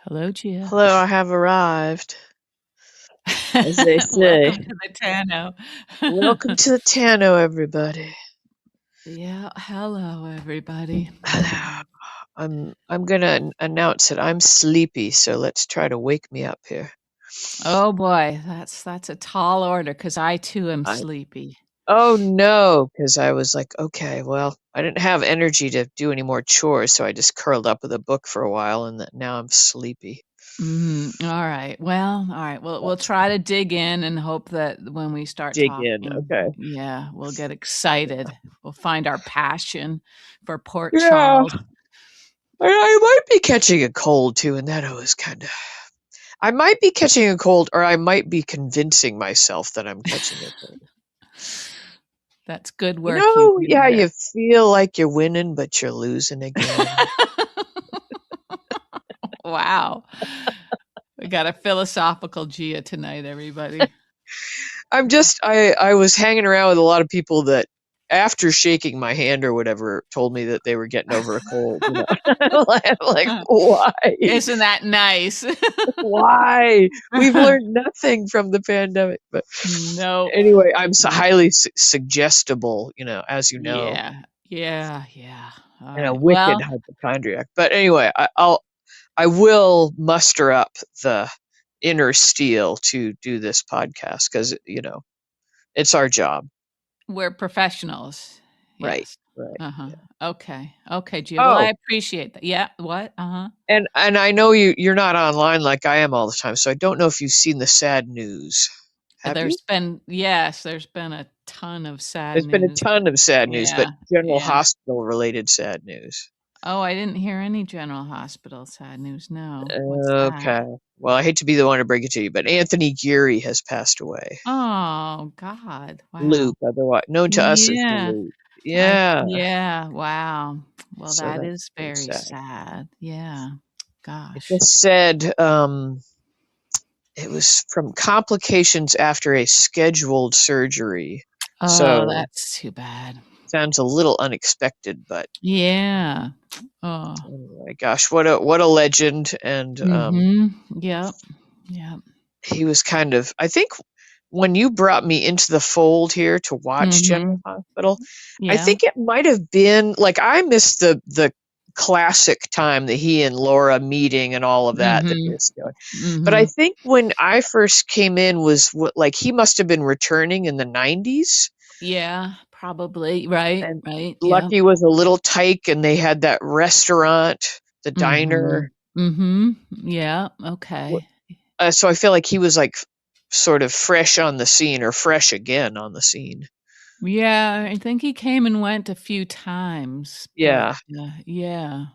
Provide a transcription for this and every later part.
Hello, Gia. Hello, I have arrived, as they say. Welcome to the Tano. Welcome to the Tano, everybody. Yeah, hello, everybody. Hello. I'm gonna announce that I'm sleepy, so let's try to wake me up here. Oh boy, that's a tall order because I too am I sleepy. Oh no, because I was like, okay, well, I didn't have energy to do any more chores, so I just curled up with a book for a while, and now I'm sleepy. All right. Well, all right. We'll Let's try to dig in and hope that when we start dig in. talking, Okay. yeah, we'll get excited. We'll find our passion for Port Yeah, Charles. I might be catching a cold too, and that always kind of. I might be catching a cold, or I might be convincing myself that I'm catching a cold. That's good work you do Yeah, there. you feel like you're winning, but you're losing again. Wow. We got a philosophical Gia tonight, everybody. I was hanging around with a lot of people that, after shaking my hand or whatever, told me that they were getting over a cold. I'm like, why? Isn't that nice? Why? We've learned nothing from the pandemic. But No. anyway, I'm so No. highly suggestible, as you know, Yeah. Yeah. Yeah. All and a right. wicked Well, hypochondriac. But anyway, I will muster up the inner steel to do this podcast because, it's our job. we're professionals. Right. Yes. Right. Uh-huh. Okay. Okay, Gia. Well, I Oh, appreciate that. Yeah. What? Uh-huh. and I know you're not online like I am all the time, so I don't know if you've seen the sad news. Have you? There's been a ton of sad There's been a news. ton of sad news, but Yeah. general Yeah. hospital related sad news. Oh, I didn't hear any General Hospital sad news. No. What's that? Okay. Well, I hate to be the one to bring it to you, but Anthony Geary has passed away. Oh, God. Wow. Luke, otherwise known to us as Yeah. Luke. Yeah. Yeah, wow. Well, So that that's is pretty very sad. sad. Yeah. It Gosh. just said it was from complications after a scheduled surgery. Oh, So that's too bad. sounds a little unexpected, but Yeah. Oh. anyway, gosh, what a legend. And Mhm. Yep. Yep. he was kind of, I think, when you brought me into the fold here to watch General Mhm. Hospital, I Yeah. think it might have been like I missed the classic time that he and Laura meeting and all of that Mhm. was going. But I Mhm. think when I first came in was like he must have been returning in the 90s, Yeah, probably. Right. and Right. Yeah. Lucky was a little tyke, and they had that restaurant, the diner. Mhm. Mhm. Yeah. Okay. So I feel like he was like sort of fresh on the scene, or fresh again on the scene. Yeah, I think he came and went a few times, but Yeah. yeah.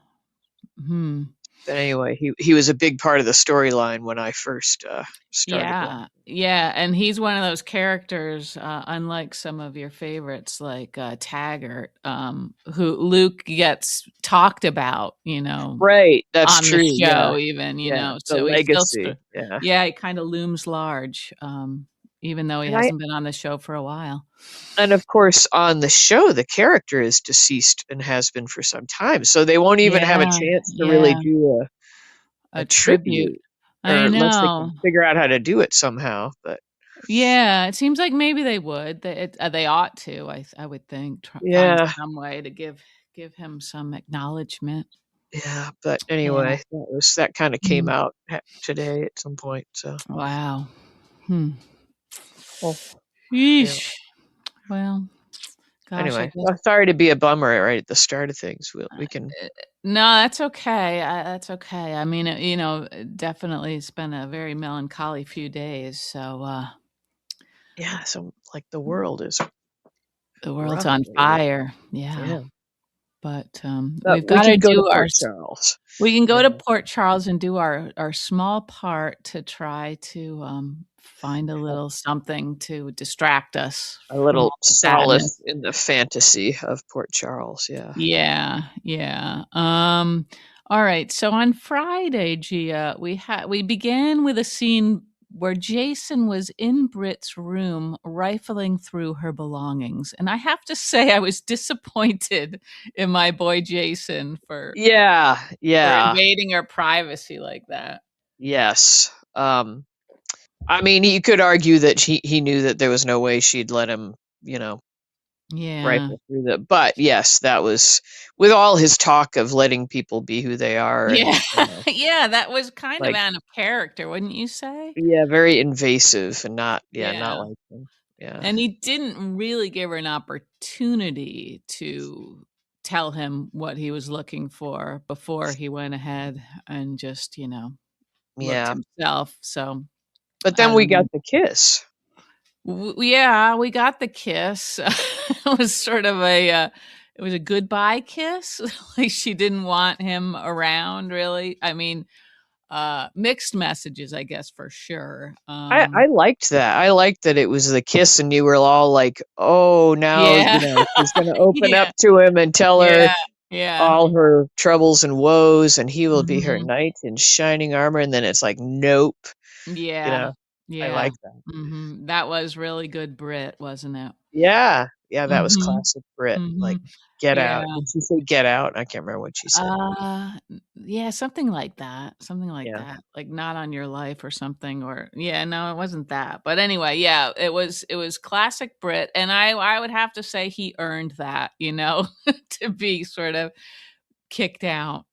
Hmm. But anyway, he was a big part of the storyline when I first started watching. Yeah, yeah, and he's one of those characters, unlike some of your favorites like, Taggart, who Luke gets talked about, Right, that's on the true. Yeah, show even, yeah, the so he still legacy. Yeah, yeah, he kinda looms large, even though he and I hasn't been on the show for a while. and of course on the show the character is deceased and has been for some time, so they won't even have a Yeah, chance to really yeah, do a a tribute. tribute, or I unless they know. can figure out how to do it somehow. But Yeah, it seems like maybe they would. They ought to. I would think find yeah, some way to give him some acknowledgement. yeah. But Yeah. anyway, that kind of came Mm. out today at some point. So, Wow. Hmm. well, yeah. Yeesh. Well, gosh, I Anyway, guess. well, sorry to be a bummer right at the start of things. We can. Uh, no, that's okay. That's okay. I mean, definitely it's been a very melancholy few days. So Yeah, so like the world is the world's rough on lately. fire. Yeah, Yeah, but but we've we got to can go to do our Port Charles. We can go Yeah, to Port Charles and do our small part to try to, find a little something to distract us a from little all the solace sadness. in the fantasy of Port Charles. Yeah. Yeah, yeah. All right, so on Friday, Gia, we began with a scene where Jason was in Britt's room rifling through her belongings. And I have to say, I was disappointed in my boy Jason Yeah, for yeah, invading her privacy like that. yes. I mean, you could argue that he knew that there was no way she'd let him, you know, Yeah. rifle through the. But yes, that was with all his talk of letting people be who they are, Yeah. and Yeah, that was kind of like out of character, wouldn't you say? yeah, very invasive and not not Yeah. like him. Yeah, And he didn't really give her an opportunity to tell him what he was looking for before he went ahead and just, looked yeah. himself. So, But I then we don't got know. the kiss. Yeah, we got the kiss. It was sort of it was a goodbye kiss. Like she didn't want him around really. I mean, mixed messages, I guess for sure. I liked that. I liked that it was the kiss, and you were all like, "Oh, now Yeah. she's gonna open up Yeah. to him and tell her Yeah. Yeah. all her troubles and woes, and he will be her Mhm. knight in shining armor." And then it's like, "Nope." You Yeah. know, I Yeah. like that. Mhm. That was really good Brit, wasn't it? Yeah, yeah, that was Mhm. classic Brit. Like, Mhm. get out. Yeah. Did she say get out? I can't remember what she said. Yeah, something like that, something like Yeah. that, like, "Not on your life" or something, or yeah, no, it wasn't that, but anyway, yeah, it was classic Brit, and I would have to say he earned that, to be sort of kicked out,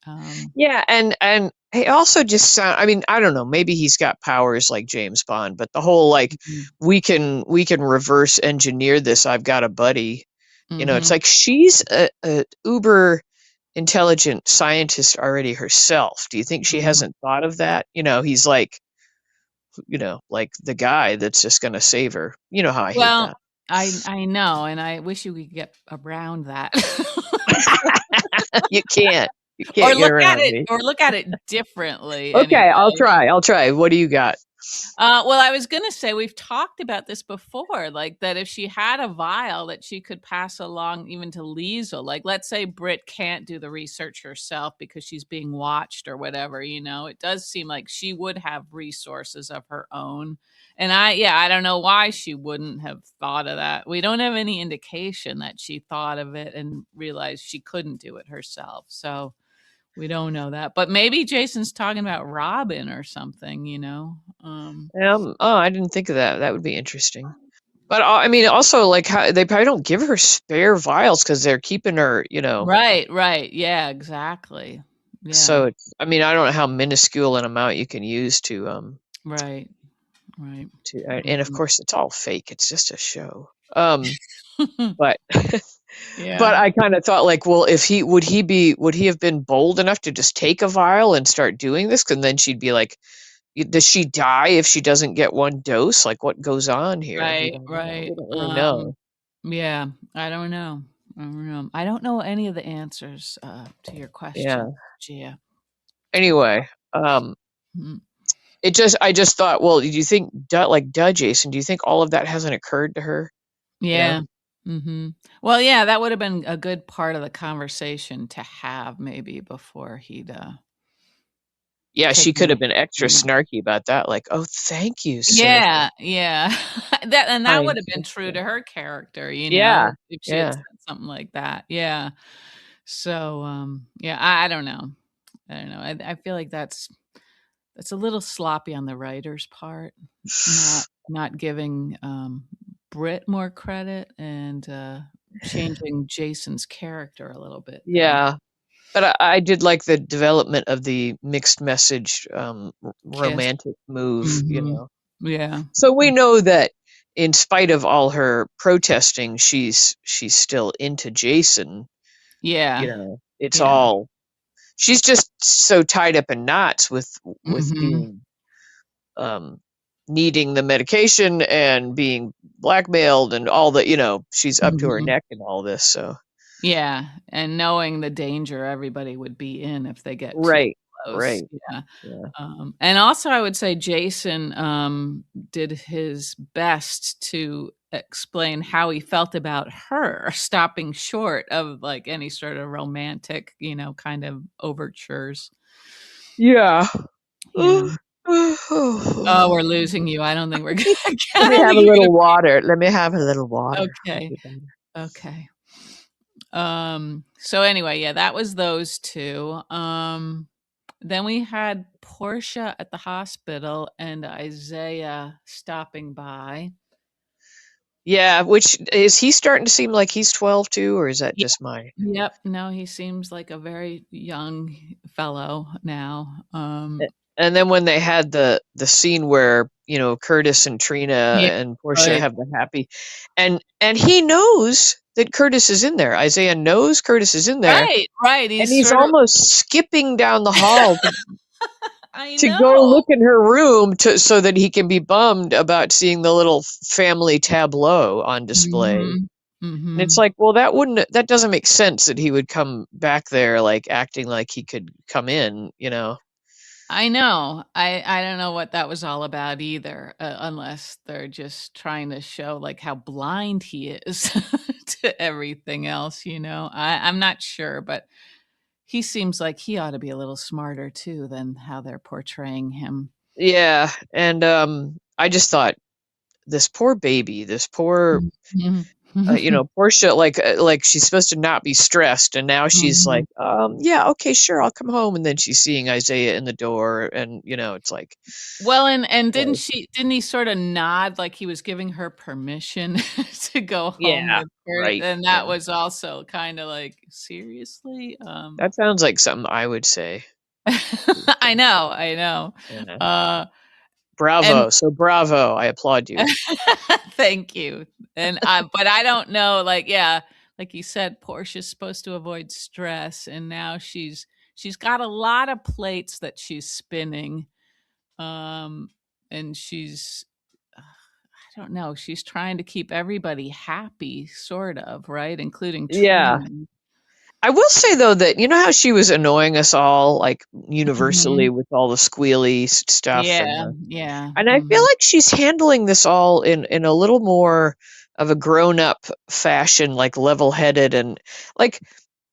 um Yeah, and he also just sound I mean, I don't know, maybe he's got powers like James Bond, but the whole like Mhm. we can reverse engineer this. I've got a buddy. It's Mhm. like she's a uber intelligent scientist already herself. Do you think she Mhm. hasn't thought of that? He's like, like the guy that's just going to save her. You know how I hate Well, that. I know, and I wish you could get around that. You can't. You Or can't get look at around it me. or look at it differently Okay, I'll anyway. try. I'll try. What do you got? Well, I was gonna say we've talked about this before, like that if she had a vial that she could pass along even to Liesel, like let's say Britt can't do the research herself because she's being watched or whatever, it does seem like she would have resources of her own. And I don't know why she wouldn't have thought of that. We don't have any indication that she thought of it and realized she couldn't do it herself. So we don't know that. But maybe Jason's talking about Robin or something. Oh, I didn't think of that. That would be interesting. But I mean, also like how they probably don't give her spare vials because they're keeping her. Right, right. Yeah, exactly. Yeah, So it's. I mean, I don't know how minuscule an amount you can use right, right. and of Mhm. course it's all fake. It's just a show. But but Yeah, I kind of thought like, well, if would he have been bold enough to just take a vial and start doing this? And then she'd be like, does she die if she doesn't get one dose? Like, what goes on here? right, We right. don't really know. Yeah, I don't know. I don't know. I don't know any of the answers to your question, Yeah. Gia. Anyway, Mhm. I just thought, well, do you think, like, Jason, do you think all of that hasn't occurred to her? You know? Yeah. Well, yeah, that would have been a good part of the conversation to have maybe before he'd Yeah, she taken could her. have been extra Yeah. snarky about that, like, "Oh, thank you, sir, for Yeah, yeah. That trying would to have been fix true this." to her character, Yeah, if she had yeah, said something like that. Yeah. So, yeah, I don't know. I don't know. I feel like that's a little sloppy on the writer's part, not giving, Britt more credit and, changing Jason's character a little bit there. yeah. But I did like the development of the mixed message, Kiss. romantic move, Mhm. Yeah. So we know that in spite of all her protesting, she's still into Jason, Yeah. It's Yeah. all she's just so tied up in knots with Mhm. being um needing the medication and being blackmailed and all the she's up to her Mhm. neck in all this, so Yeah, and knowing the danger everybody would be in if they get too right, close, right, yeah, yeah, and also I would say Jason, did his best to explain how he felt about her, stopping short of, like, any sort of romantic, kind of overtures, yeah. you know? Oh, we're losing you. I don't think we're gonna I Let me don't have think a you're little water. Let me have a little water. That'd okay. be better. Okay. So anyway, yeah, that was those 2. Then we had Portia at the hospital and Isaiah stopping by. Yeah, which is he starting to seem like he's 12 too, or is that Yeah. just my Yep. No, he seems like a very young fellow now. and then when they had the scene where, Curtis and Trina Yeah, and Portia right. have the happy and he knows that Curtis is in there. Isaiah knows Curtis is in there, Right, right. and He's he's sort of almost skipping down the hall I to go know. look in her room so that he can be bummed about seeing the little family tableau on display. Mhm. And it's Mhm. like, well, that doesn't make sense that he would come back there like acting like he could come in. I know. I don't know what that was all about either, unless they're just trying to show like how blind he is to everything else, you know. I'm not sure, but he seems like he ought to be a little smarter too than how they're portraying him. Yeah, and I just thought this poor baby, this poor Mhm. Portia, like she's supposed to not be stressed, and now she's Mhm. like, yeah, okay, sure, I'll come home, and then she's seeing Isaiah in the door, and it's like, Well, and boy. didn't he sort of nod like he was giving her permission to go home Yeah, with her? right, And yeah. that was also kind of like, seriously? That sounds like something I would say. I know, I know. Yeah. Uh, and Bravo. So bravo. I applaud you. thank you. But I don't know, like, yeah, like you said, Portia's supposed to avoid stress, and now she's got a lot of plates that she's spinning. Um, and I don't know, she's trying to keep everybody happy, sort of, right? Including Yeah. Trina. I will say though that you know how she was annoying us all like universally Mhm. with all the squealy stuff Yeah, yeah. and I feel Mhm. like she's handling this all in a little more of a grown-up fashion, like level-headed and like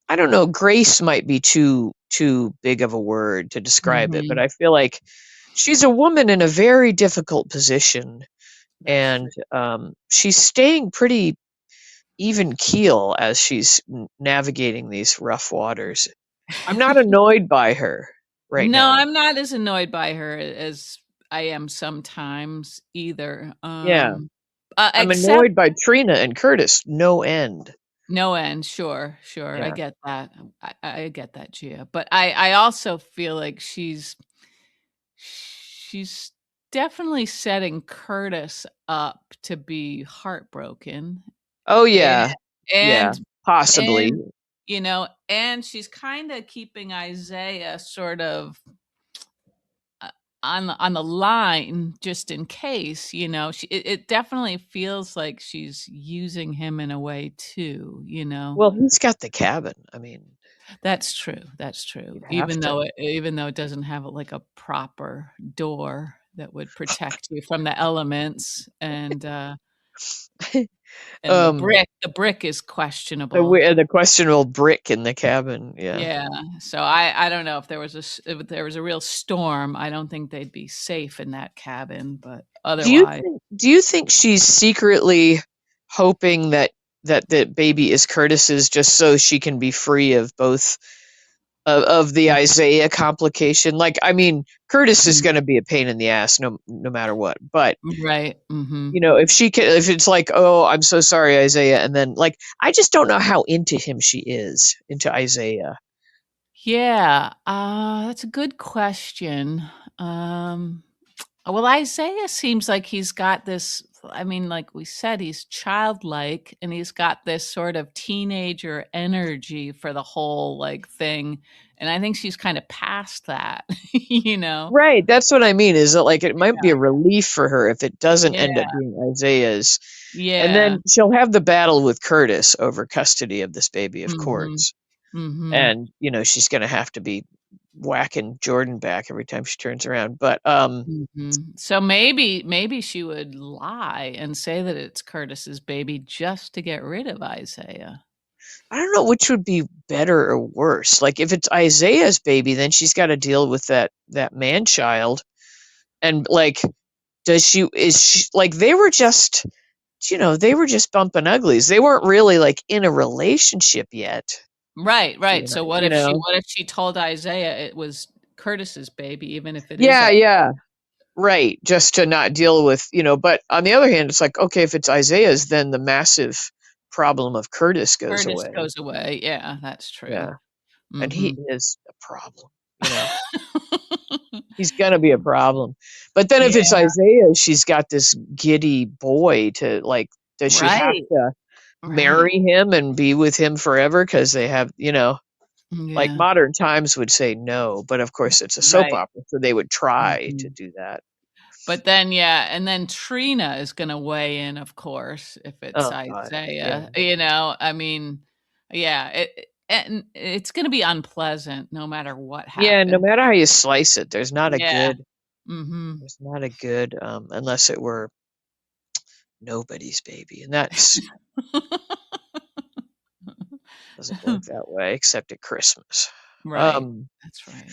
I don't know, grace might be too big of a word to describe it, but Mhm. I feel like she's a woman in a very difficult position That's and true. she's staying pretty even keel as she's navigating these rough waters. I'm not annoyed by her right No, now. I'm not as annoyed by her as I am sometimes either. Yeah, I'm Except annoyed by Trina and Curtis, no end. no end, sure, sure. I Yeah. get that. I get that, Gia. But I also feel like she's definitely setting Curtis up to be heartbroken. Oh And yeah, yeah, and possibly. and, and she's kinda keeping Isaiah sort of, uh, on the line just in case, it definitely feels like she's using him in a way too, you know? Well, he's got the cabin. I mean, That's true, that's true. you'd have Even to. though it doesn't have, like, a proper door that would protect you from the elements, and um, the brick is questionable. the questionable brick in the cabin. Yeah. Yeah, so I don't know if there was a real storm, I don't think they'd be safe in that cabin, but otherwise Do you think she's secretly hoping that the baby is Curtis's just so she can be free of both of the Isaiah complication? Like, I mean, Curtis is Mhm. going to be a pain in the ass no matter what. But Right, mhm. if she can, if it's like, oh, I'm so sorry, Isaiah, and then like, I just don't know how into him she is into Isaiah. Yeah, that's a good question. Well, Isaiah seems like he's got this I mean, like we said, he's childlike, and he's got this sort of teenager energy for the whole, like, thing, and I think she's kinda past that, you know? Right, that's what I mean, is that, like, it might be Yeah. a relief for her if it doesn't Yeah. end up being Isaiah's, and Yeah. then she'll have the battle with Curtis over custody of this baby, of Mhm. course, Mhm. and, she's gonna have to be whacking Jordan back every time she turns around, but, Mhm. So maybe she would lie and say that it's Curtis's baby just to get rid of Isaiah. I don't know which would be better or worse, like, if it's Isaiah's baby, then she's gotta deal with that man-child, And like, is she, like, they were just, they were just bumping uglies. They weren't really like in a relationship yet. Right, right. You know, So you know? what if she told Isaiah it was Curtis's baby, even if it is Yeah, yeah. Right. Just to not deal with, but on the other hand, it's like, okay, if it's Isaiah's, then the massive problem of Curtis goes Curtis away. goes away. Yeah, that's true. Yeah. And he Mhm. is a problem. He's gonna be a problem. But then if it's Yeah, Isaiah, she's got this giddy boy to like, does she have right, to right. marry him and be with him forever? Because they have, like Yeah, modern times would say no, but of course it's a soap right. opera, so they would try to Mhm. do that. But then, yeah, and then Trina is gonna weigh in, of course, if it's Oh God. Yeah. Isaiah, I mean, yeah, and it's gonna be unpleasant no matter what Yeah, no happens. matter how you slice it, there's not a Yeah. good Mhm. there's not a good, unless it were nobody's baby, and that's doesn't work that way except at Christmas. Right. Um, That's right.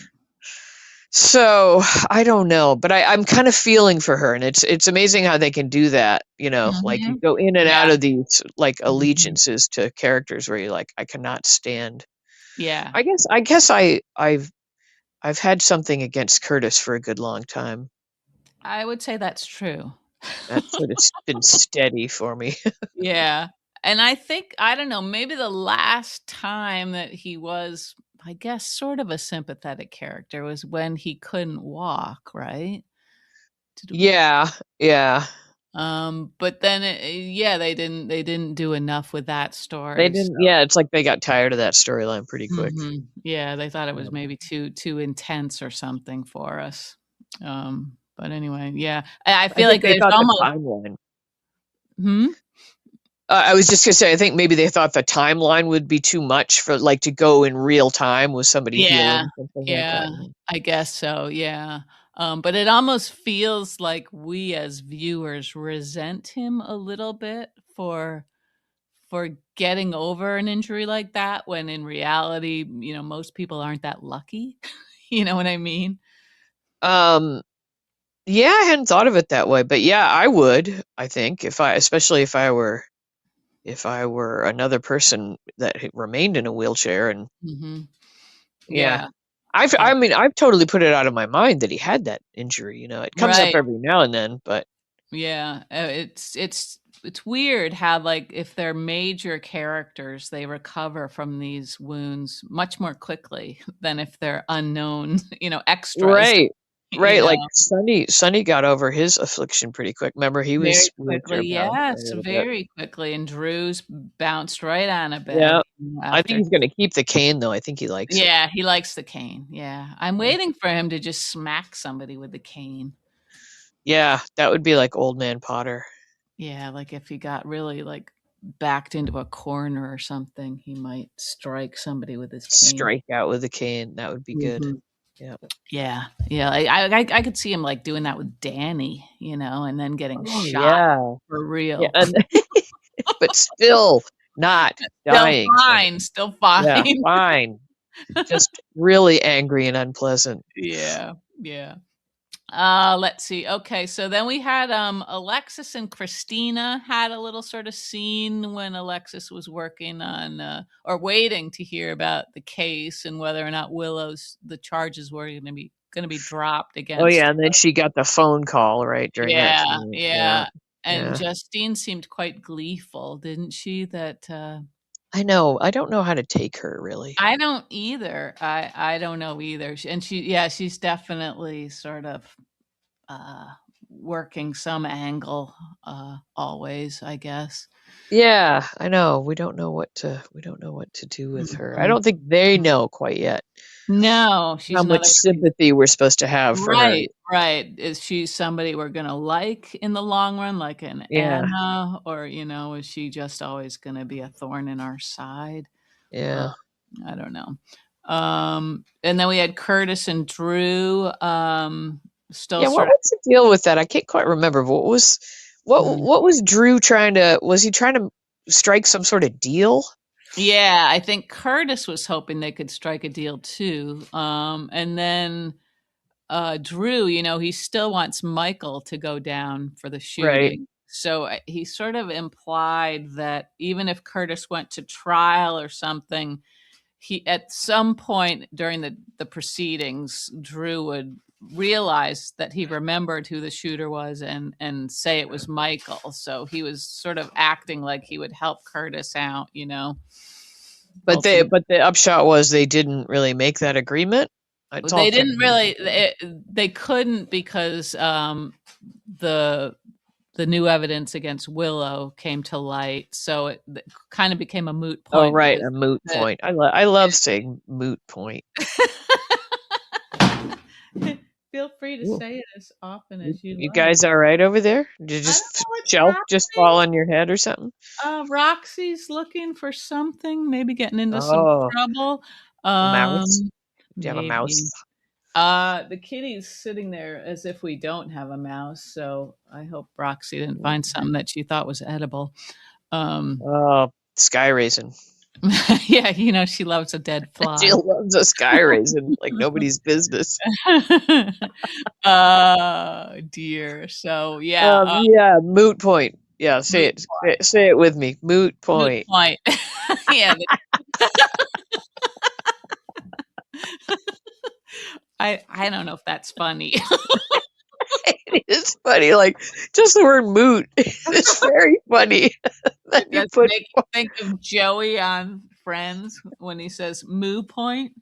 so I don't know, but I'm kind of feeling for her, and it's amazing how they can do that. Like you Mhm. go in and out Yeah. of these like Mhm. allegiances to characters where you're like, I cannot stand. Yeah. I guess I've had something against Curtis for a good long time. I would say that's true. That's sort of been steady for me. Yeah. And I think, I don't know, maybe the last time that he was, I guess, sort of a sympathetic character was when he couldn't walk, right? Did Yeah, yeah. but then yeah, they didn't do enough with that They story. So, didn't. Yeah, it's like they got tired of that storyline pretty quick. yeah, they thought it was Um, maybe too intense or something for us. But anyway, yeah. I I feel think like they there's thought the almost timeline. hmm? I was just gonna say, I think maybe they thought the timeline would be too much for like to go in real time with somebody Yeah, healing something like that. yeah, I guess so, yeah. But it almost feels like we as viewers resent him a little bit for getting over an injury like that when in reality, most people aren't that lucky. You know what I mean? Um, yeah, I hadn't thought of it that way, but yeah, I would. I think especially if I were another person that had remained in a wheelchair, and Mhm. yeah, Yeah, I've yeah. I mean I've totally put it out of my mind that he had that injury. It comes up Right. every now and then, but Yeah, it's weird how, like, if they're major characters, they recover from these wounds much more quickly than if they're unknown, extras, right, you right. Like know? Sonny got over his affliction pretty quick. Remember, he was Very wheelchair quickly, bound for a yes, little bit. very quickly, and Drew's bounced right on a bed, Yeah, I think after. he's gonna keep the cane though. I think he likes it. Yeah, he likes the cane, yeah. I'm Yeah, waiting for him to just smack somebody with the cane. yeah, that would be like Old Man Potter. Yeah, like, if he got really, like, backed into a corner or something, he might strike somebody with his cane. Strike out with a cane. That would be good. Mhm. Yeah. Yeah, yeah, I could see him, like, doing that with Danny, and then getting Oh shot yeah, for yeah, real. and but still not Still dying from it. fine, still Yeah, fine. fine. Just really angry and unpleasant. Yeah, yeah. Let's see. Okay, so then we had Alexis and Christina had a little sort of scene when Alexis was working on or waiting to hear about the case and whether or not Willow's the charges were going to be dropped Oh against yeah, and then her. she got the phone call right during that Yeah, scene. Yeah, yeah. And yeah. Justine seemed quite gleeful, didn't she? That I know. I don't know how to take her really. I don't either. I don't know either. And yeah, she's definitely sort of uh, working some angle, always, I guess. Yeah, I know. We don't know what to do with her. I Mhm. don't think they know quite yet No, she's how much another one of these. sympathy we're supposed to have for her. Right, right. Is she somebody we're gonna like in the long run, like an Yeah, Anna, or, is she just always gonna be a thorn in our side? Uh, yeah. I don't know. And then we had Curtis and Drew, still Yeah, what sort was the deal with that? I can't quite remember. of. What was Drew was he trying to strike some sort of deal? Yeah, I think Curtis was hoping they could strike a deal too. And then Drew, he still wants Michael to go down for the Right. shooting. So he sort of implied that even if Curtis went to trial or something, he at some point during the proceedings, Drew would realize that he remembered who the shooter was and say it was Michael. So he was sort of acting like he would help Curtis out. Ultimately, But the upshot was they didn't really make that agreement. It's all they kind didn't of really. They couldn't because the the new evidence against Willow came to light. So it kind of became a moot oh point right, because a moot the point. I love saying moot point. feel free to Ooh, say it as often as you you like. guys all right over there? Did you I don't just know what's shelf just fall happening. on your head or something? Roxy's looking for something, maybe getting into some Oh, trouble. a mouse. Um, Do you have a mouse? Maybe. The kitty's sitting there as if we don't have a mouse, so I hope Roxy didn't find something that she thought was edible. Um, Oh, sky raisin. yeah, she loves a dead She fly. loves a sky raisin like nobody's business. Dear. So yeah, Yeah, moot point. Yeah, say moot it. Say it with me. Moot moot point. point. Yeah, I don't know if that's funny. It is funny. Like just the word moot is very funny. Then It you does put. make you think of Joey on Friends when he says moo point.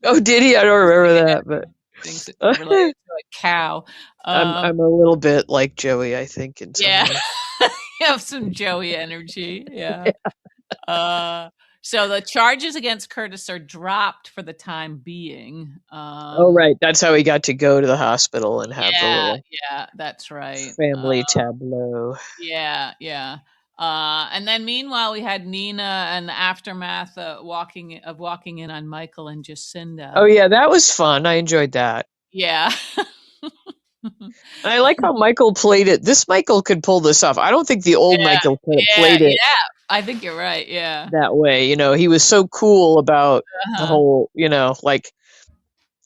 Oh, did he? I don't remember that, but Thinks it's related to a cow. Um, I'm a little bit like Joey, I think, in some yeah, ways. you have some Joey energy. Yeah. Uh, so the charges against Curtis are dropped for the time being. Oh, right. That's how he got to go to the hospital and have the Yeah, little yeah, that's right. family tableau. Yeah, yeah. And then meanwhile, we had Nina and the aftermath walking in on Michael and Oh Jacinda. yeah, that was fun. I enjoyed that. Yeah. And I like how Michael played it. This Michael could pull this off. I don't think the old Yeah, Michael could have yeah, played it yeah. I think you're right. Yeah. that way. He was so cool about the Uh-huh. whole, like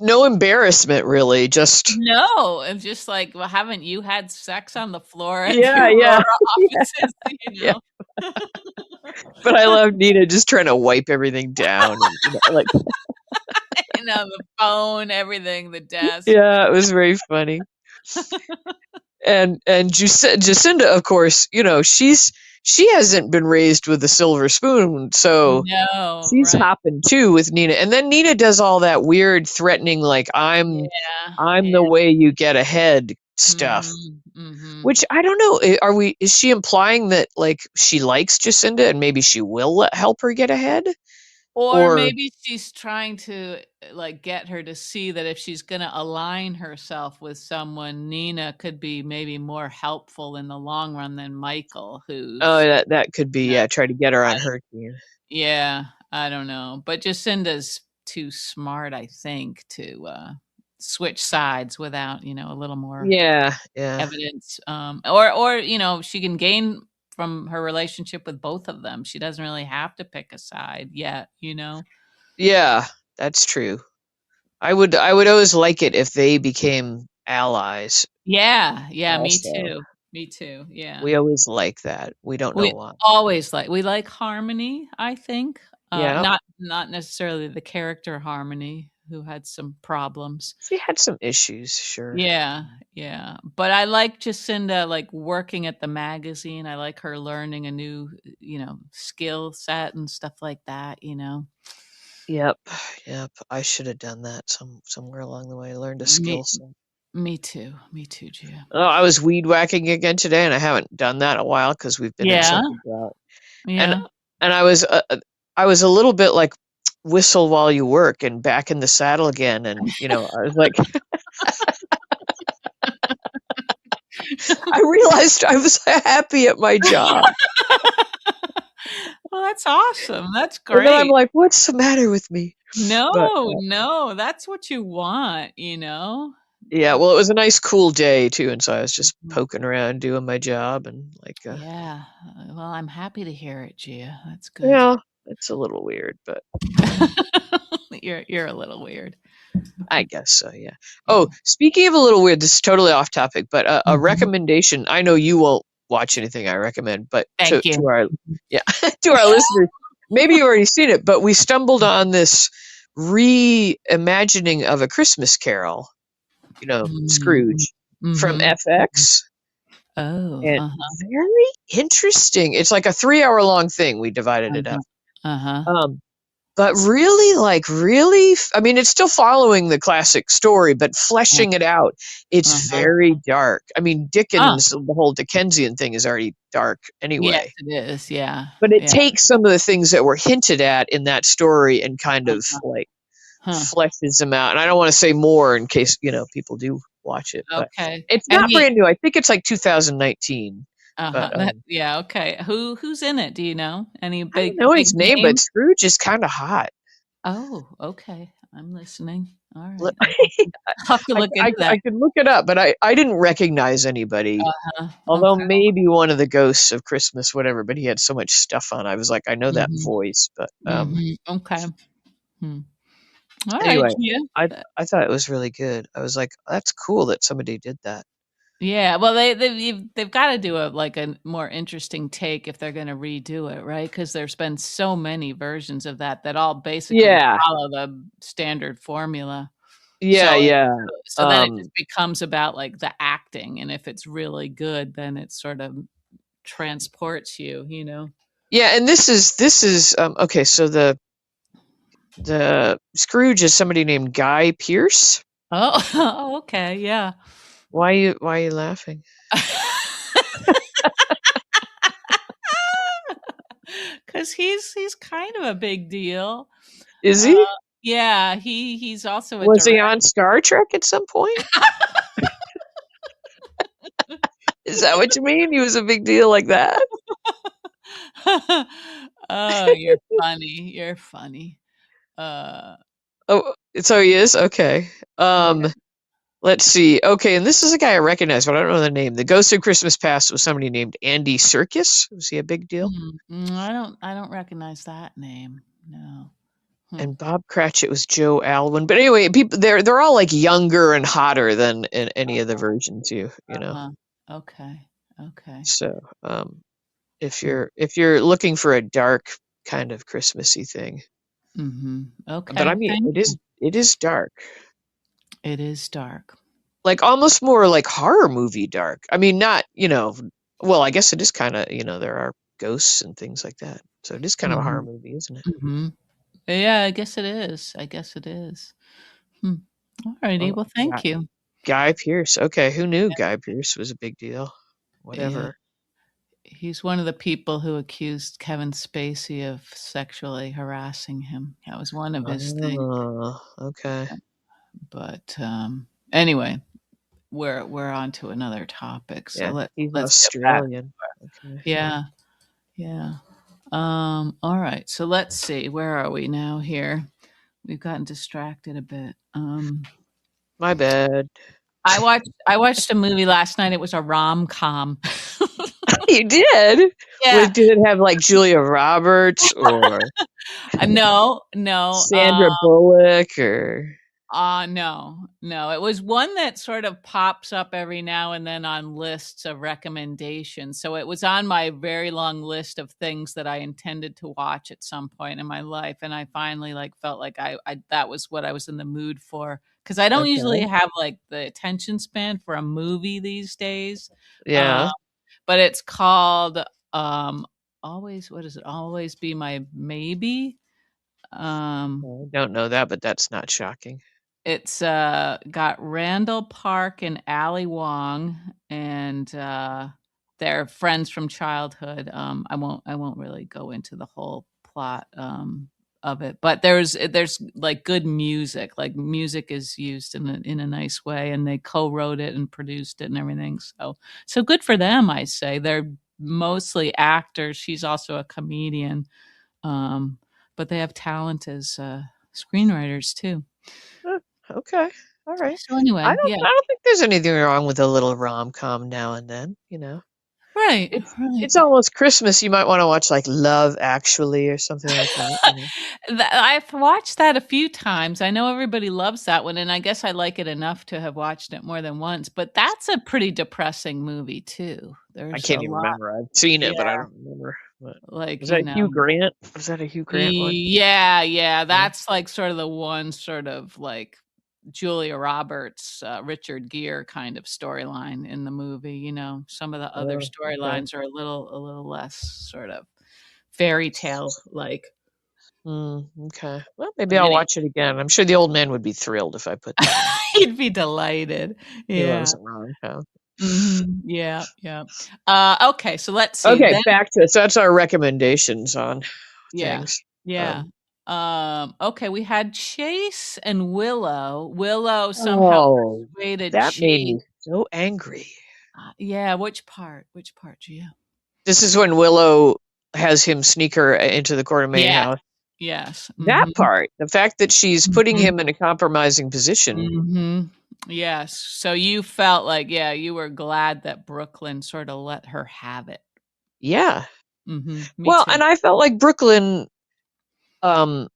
no embarrassment really. Just No, it's just like, well, haven't you had sex on the floor at the yeah, yeah, Aurora yeah, offices? yeah. But I love Nina just trying to wipe everything down and like The phone, everything, the desk. yeah, it was very funny. And Jacinda, of course, she hasn't been raised with a silver spoon, so No, she's right. hopping too with Nina. And then Nina does all that weird threatening, like Yeah, I'm yeah. the way you get ahead stuff. Mhm, mhm. Which I don't know. Is she implying that like she likes Jacinda and maybe she will help her get ahead? Or Or maybe she's trying to, like, get her to see that if she's gonna align herself with someone, Nina could be maybe more helpful in the long run than Michael, oh, who's, that could be, you know yeah, try to get her on I her team. yeah, I don't know, but Jacinda's too smart, I think, to, switch sides without, a little more Yeah, yeah. evidence, or, she can gain from her relationship with both of them. She doesn't really have to pick a side yet. Yeah, that's true. I would always like it if they became allies Yeah, yeah, me also. too. Me too, yeah. We always like that. We don't know We why. we like harmony, I think, Yeah. not necessarily the character Harmony, who had some problems. She had some issues, sure. Yeah, yeah, but I like Jacinda, like, working at the magazine. I like her learning a new, skill set and stuff like that. Yep. Yep. I should have done that somewhere along the way. Learned a Me skill set. me too, Gia. Oh, I was weed whacking again today, and I haven't done that in a while because we've been in Yeah, such a drought. And yeah. and I was a little bit like whistle while you work and back in the saddle again. And I was like, I realized I was happy at my job. Well, that's awesome, that's And then I'm great. like, what's the matter with me? But No, no, that's what you want. yeah, Uh, well, it was a nice cool day too, and so I was just mhm. poking around doing my job and like, Yeah, well, I'm happy to hear it, Gia, that's good. yeah, it's a little weird, but You're a little weird. I guess so, yeah. Oh, Yeah. speaking of a little weird, this is totally off topic, but a Mhm. recommendation. I know you won't watch anything I recommend, but Thank you. to our yeah to our listeners, maybe you've already seen it, but we stumbled on this reimagining of A Christmas Carol. Mhm. Scrooge from Mhm. FX, Oh, and uh-huh, very interesting. It's like a 3 hour long thing. We divided it uh-huh, up. uh-huh, Um, but really, I mean, it's still following the classic story, but fleshing it out. It's uh-huh. very dark. I mean, Huh. Dickens, the whole Dickensian thing is already dark Yes, anyway. it is, yeah, But it yeah, takes some of the things that were hinted at in that story and kind of uh-huh, like huh, fleshes them out. And I don't want to say more in case, people do watch it, but okay, it's and not brand new. I think it's like 2019. But yeah, okay. Who's in it, do you know? Any I don't big know big his name, but names? Scrooge is kind of hot. Oh, okay, I'm listening. Look, Alright, I'll have to look into that. I could look it up, but I didn't recognize anybody. Uh-huh, Although okay, maybe one of the ghosts of Christmas, whatever, but he had so much stuff on. I was like, I know that mhm, voice, but okay, hmm. Alright, anyway, yeah. I I thought it was really good. I was like, that's cool that somebody did that. Yeah, well, they've gotta do a like, a more interesting take if they're gonna redo it, right? Because 'Cause there's been so many versions of that that all basically Yeah, follow the standard formula. yeah, So yeah. then it Um, just becomes about, like, the acting, and if it's really good, then it sort of transports you, you know? yeah, and this is okay. So the Scrooge is somebody named Guy Pearce. Oh, okay, yeah. Why are you laughing? 'Cause he's kind of a big deal. Is Uh, he? yeah, he's also a Was director. he on Star Trek at some point? Is that what you mean? He was a big deal like that? Oh, you're funny, you're funny. Uh, Oh, so he is? Okay. yeah. Let's see. Okay, and this is a guy I recognize, but I don't know the name. The Ghost of Christmas Past was somebody named Andy Serkis. Was he a big deal? I don't recognize that name, no. Hmm, And Bob Cratchit was Joe Alwyn. But anyway, people they're all like younger and hotter than in any of the versions you know. uh-huh. Okay, okay. So, Hmm, if you're looking for a dark kind of Christmassy thing, mhm. but I Okay, mean thank you. it is dark. It is dark. Like almost more like horror movie dark. I mean, not, well, I guess it is kind of, there are ghosts and things like that. So it is kind of a horror Mhm, movie, isn't it? mhm. Yeah, I guess it is, I guess it is. Hmm. Alrighty, Well, well, Guy, thank you. Guy Pearce. Okay, who knew Guy Pearce was a big deal? Yeah. Whatever. He's one of the people who accused Kevin Spacey of sexually harassing him. That was one of his things, Oh, okay. but, anyway, we're on to another topic, so Yeah, he's let's get back. Australian. Okay. Yeah, yeah. Alright, so let's see, where are we now here? We've gotten distracted a bit. My bad. I watched a movie last night, it was a rom-com. You did? Yeah. Did it have like Julia Roberts or No, no, Sandra Bullock or no, no. It was one that sort of pops up every now and then on lists of recommendations. So it was on my very long list of things that I intended to watch at some point in my life, and I finally like felt like I that was what I was in the mood for because I don't usually okay. have like the attention span for a movie these days. Uh, Yeah. but it's called always what is it? Always be my maybe. Um I don't know that, but that's not shocking. It's, got Randall Park and Ali Wong, and, they're friends from childhood. I won't really go into the whole plot, of it, but there's, like, good music, like, music is used in a nice way, and they co-wrote it and produced it and everything, so good for them, I say. They're mostly actors. She's also a comedian, um, but they have talent as, screenwriters too. Huh, okay. All right. So anyway, yeah. I don't think there's anything wrong with a little rom-com now and then. Right, right. It's almost Christmas. You might want to watch like Love Actually or something like that. You know? I've watched that a few times. I know everybody loves that one, and I guess I like it enough to have watched it more than once, but that's a pretty depressing movie too. I There's a can't even lot. remember. I've seen Yeah, it, but I don't remember. But like, was that Hugh Grant? Was that a Hugh Grant one? yeah, yeah, Yeah. that's, like, sort of the one sort of, like, Julia Roberts, Richard Gere kind of storyline in the movie, some of the other Oh, okay. storylines are a little less sort of fairy tale-like. Okay. Well, maybe And I'll then watch it again. I'm sure the old man would be thrilled if I put that on. he'd be delighted. He Yeah. loves a rom-com. Mhm. Yeah, yeah. Okay, so let's see, Okay, then back to so that's our recommendations on yeah, things. yeah. Um, Okay, we had Chase and Willow. Willow somehow oh, persuaded that made Chase. me so angry. Yeah, which part? Which part, Gia? This is when Willow has him sneak her into the Quartermain Yes, house. yes. That Mhm, part, the fact that she's putting mhm, him in a compromising position. mhm. Yes, so you felt like, yeah, you were glad that Brooklyn sorta let her have it. Yeah. Me Well, too. and I felt like Brooklyn um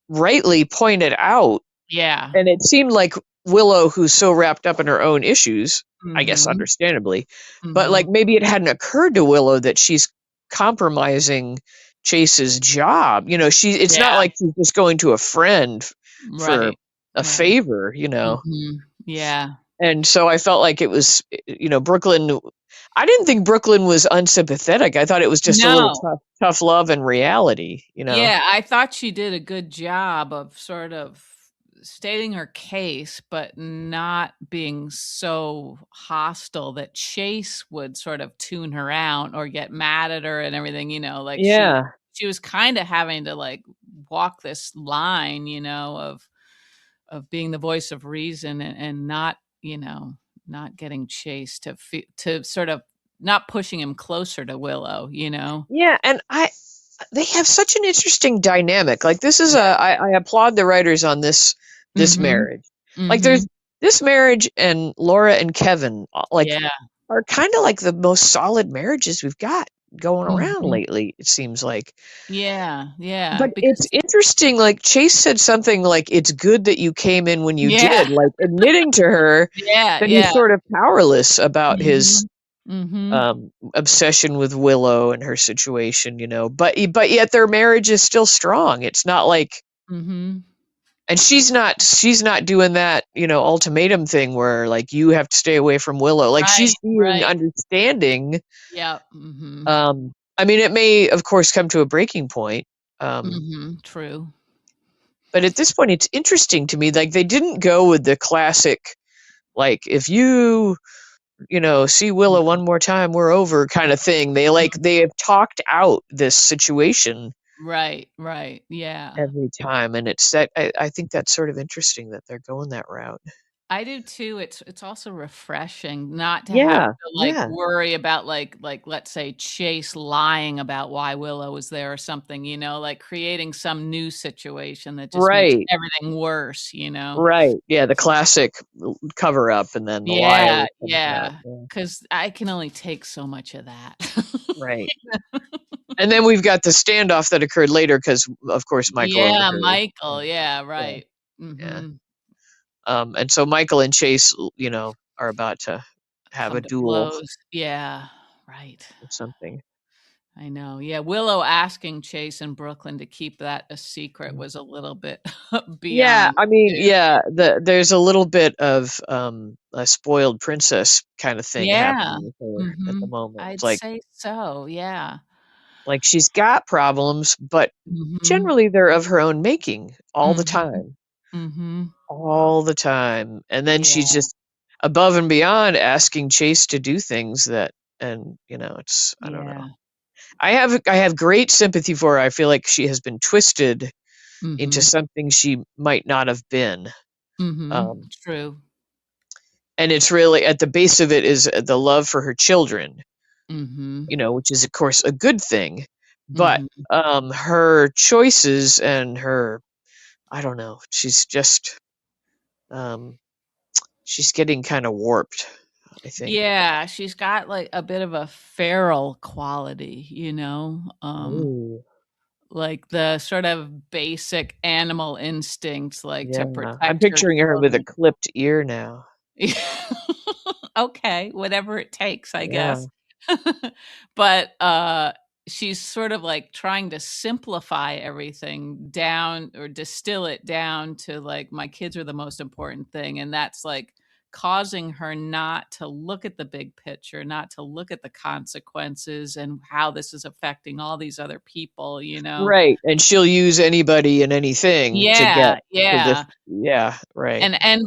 rightly pointed out, Yeah. and it seemed like Willow, who's so wrapped up in her own issues, I guess Mhm, understandably, but like mhm. maybe it hadn't occurred to Willow that she's compromising Chase's job. It's not Yeah, like she's just going to a friend for right, a right. favor. Mhm. Yeah. And so I felt like it was, Brooklyn. I didn't think Brooklyn was unsympathetic. I thought it was just a little No. tough love and reality. Yeah, I thought she did a good job of sort of stating her case, but not being so hostile that Chase would sort of tune her out or get mad at her and everything, like Yeah. she was kinda having to, like, walk this line, of being the voice of reason and not, not getting Chase to sort of not pushing him closer to Willow, you know? Yeah, and they have such an interesting dynamic. Like this is Yeah. I applaud the writers on this Mhm. marriage. Like there's Mhm. this marriage and Laura and Kevin like Yeah. are kind of like the most solid marriages we've got going around Mhm. lately, it seems like. Yeah, yeah, But it's because interesting, like Chase said something like it's good that you came in when you yeah, did, like admitting to her yeah, that he's yeah. sort of powerless about his Mhm. Mhm. obsession with Willow and her situation. But yet their marriage is still strong. It's not like, Mhm. and she's not doing that ultimatum thing where like you have to stay away from Willow. Like Right, she's being right. understanding. Yep. Mhm. I mean, it may of course come to a breaking point. Um, Mhm. True. but at this point, it's interesting to me. Like they didn't go with the classic, like if you see Willow one more time, we're over kind of thing. They have talked out this situation Right, right. Yeah. every time, and it's that I think that's sort of interesting that they're going that route. I do too. It's also refreshing not to have Yeah, to, like, yeah, worry about, like, let's say, Chase lying about why Willow was there or something, like creating some new situation that just makes right, everything worse? right. Yeah, the classic cover up, and then the lie Yeah, always comes out. yeah, Yeah, 'cause I can only take so much of that. right. And then we've got the standoff that occurred later because, of course, Michael Yeah, overheard. Michael, yeah, Yeah, right. yeah. Mhm. And so Michael and Chase, are about to have a Come to duel blows. Yeah, right. or something. I know. Yeah, Willow asking Chase and Brooklyn to keep that a secret Mm. was a little bit Yeah, beyond I mean, too. yeah, there's a little bit of a spoiled princess kind of thing Yeah. happening with her at the Mhm. moment. It's I'd like say so, yeah. she's got problems, but Mhm. generally they're of her own making all the Mhm. time. Mhm. All the time. And then she's Yeah, just above and beyond asking Chase to do things that and it's I don't know. yeah. I have great sympathy for her. I feel like she has been twisted into Mhm. something she might not have been. Mhm. Um, True. and it's really at the base of it is the love for her children, Mhm. which is of course a good thing. But Mhm. her choices and her I don't know, um she's getting kind of warped. I think. Yeah, she's got, like, a bit of a feral quality, Oh, like the sort of basic animal instincts, like yeah. to I'm protect her picturing her with a children. clipped ear now. Okay, whatever it takes, I Yeah. guess. But, she's sort of, like, trying to simplify everything down or distill it down to, like, my kids are the most important thing, and that's, like, causing her not to look at the big picture, not to look at the consequences and how this is affecting all these other people, you know? Right, and she'll use anybody and anything to get Yeah, to this. yeah. Yeah, right.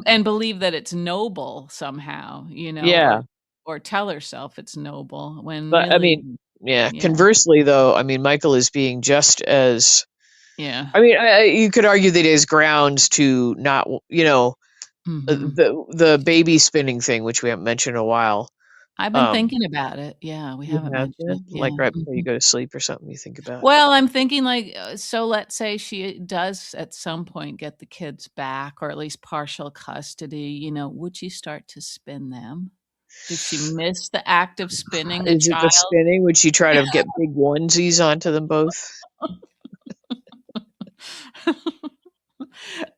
And believe that it's noble somehow, Yeah, or tell herself it's noble when but I really mean, yeah, yeah, conversely though, I mean, Michael is being just as yeah. I mean, you could argue that his grounds to not, Mhm. the baby spinning thing, which we haven't mentioned in a while. I've been Um, thinking about it. Yeah, we you haven't have mentioned it. been Yeah, like right before you mhm. go to sleep or something. You think about. Well, I'm thinking like, so let's say she does at some point get the kids back or at least partial custody, would she start to spin them? Does she miss the act of spinning a Is it the child? spinning? Would she try to get big onesies onto them both?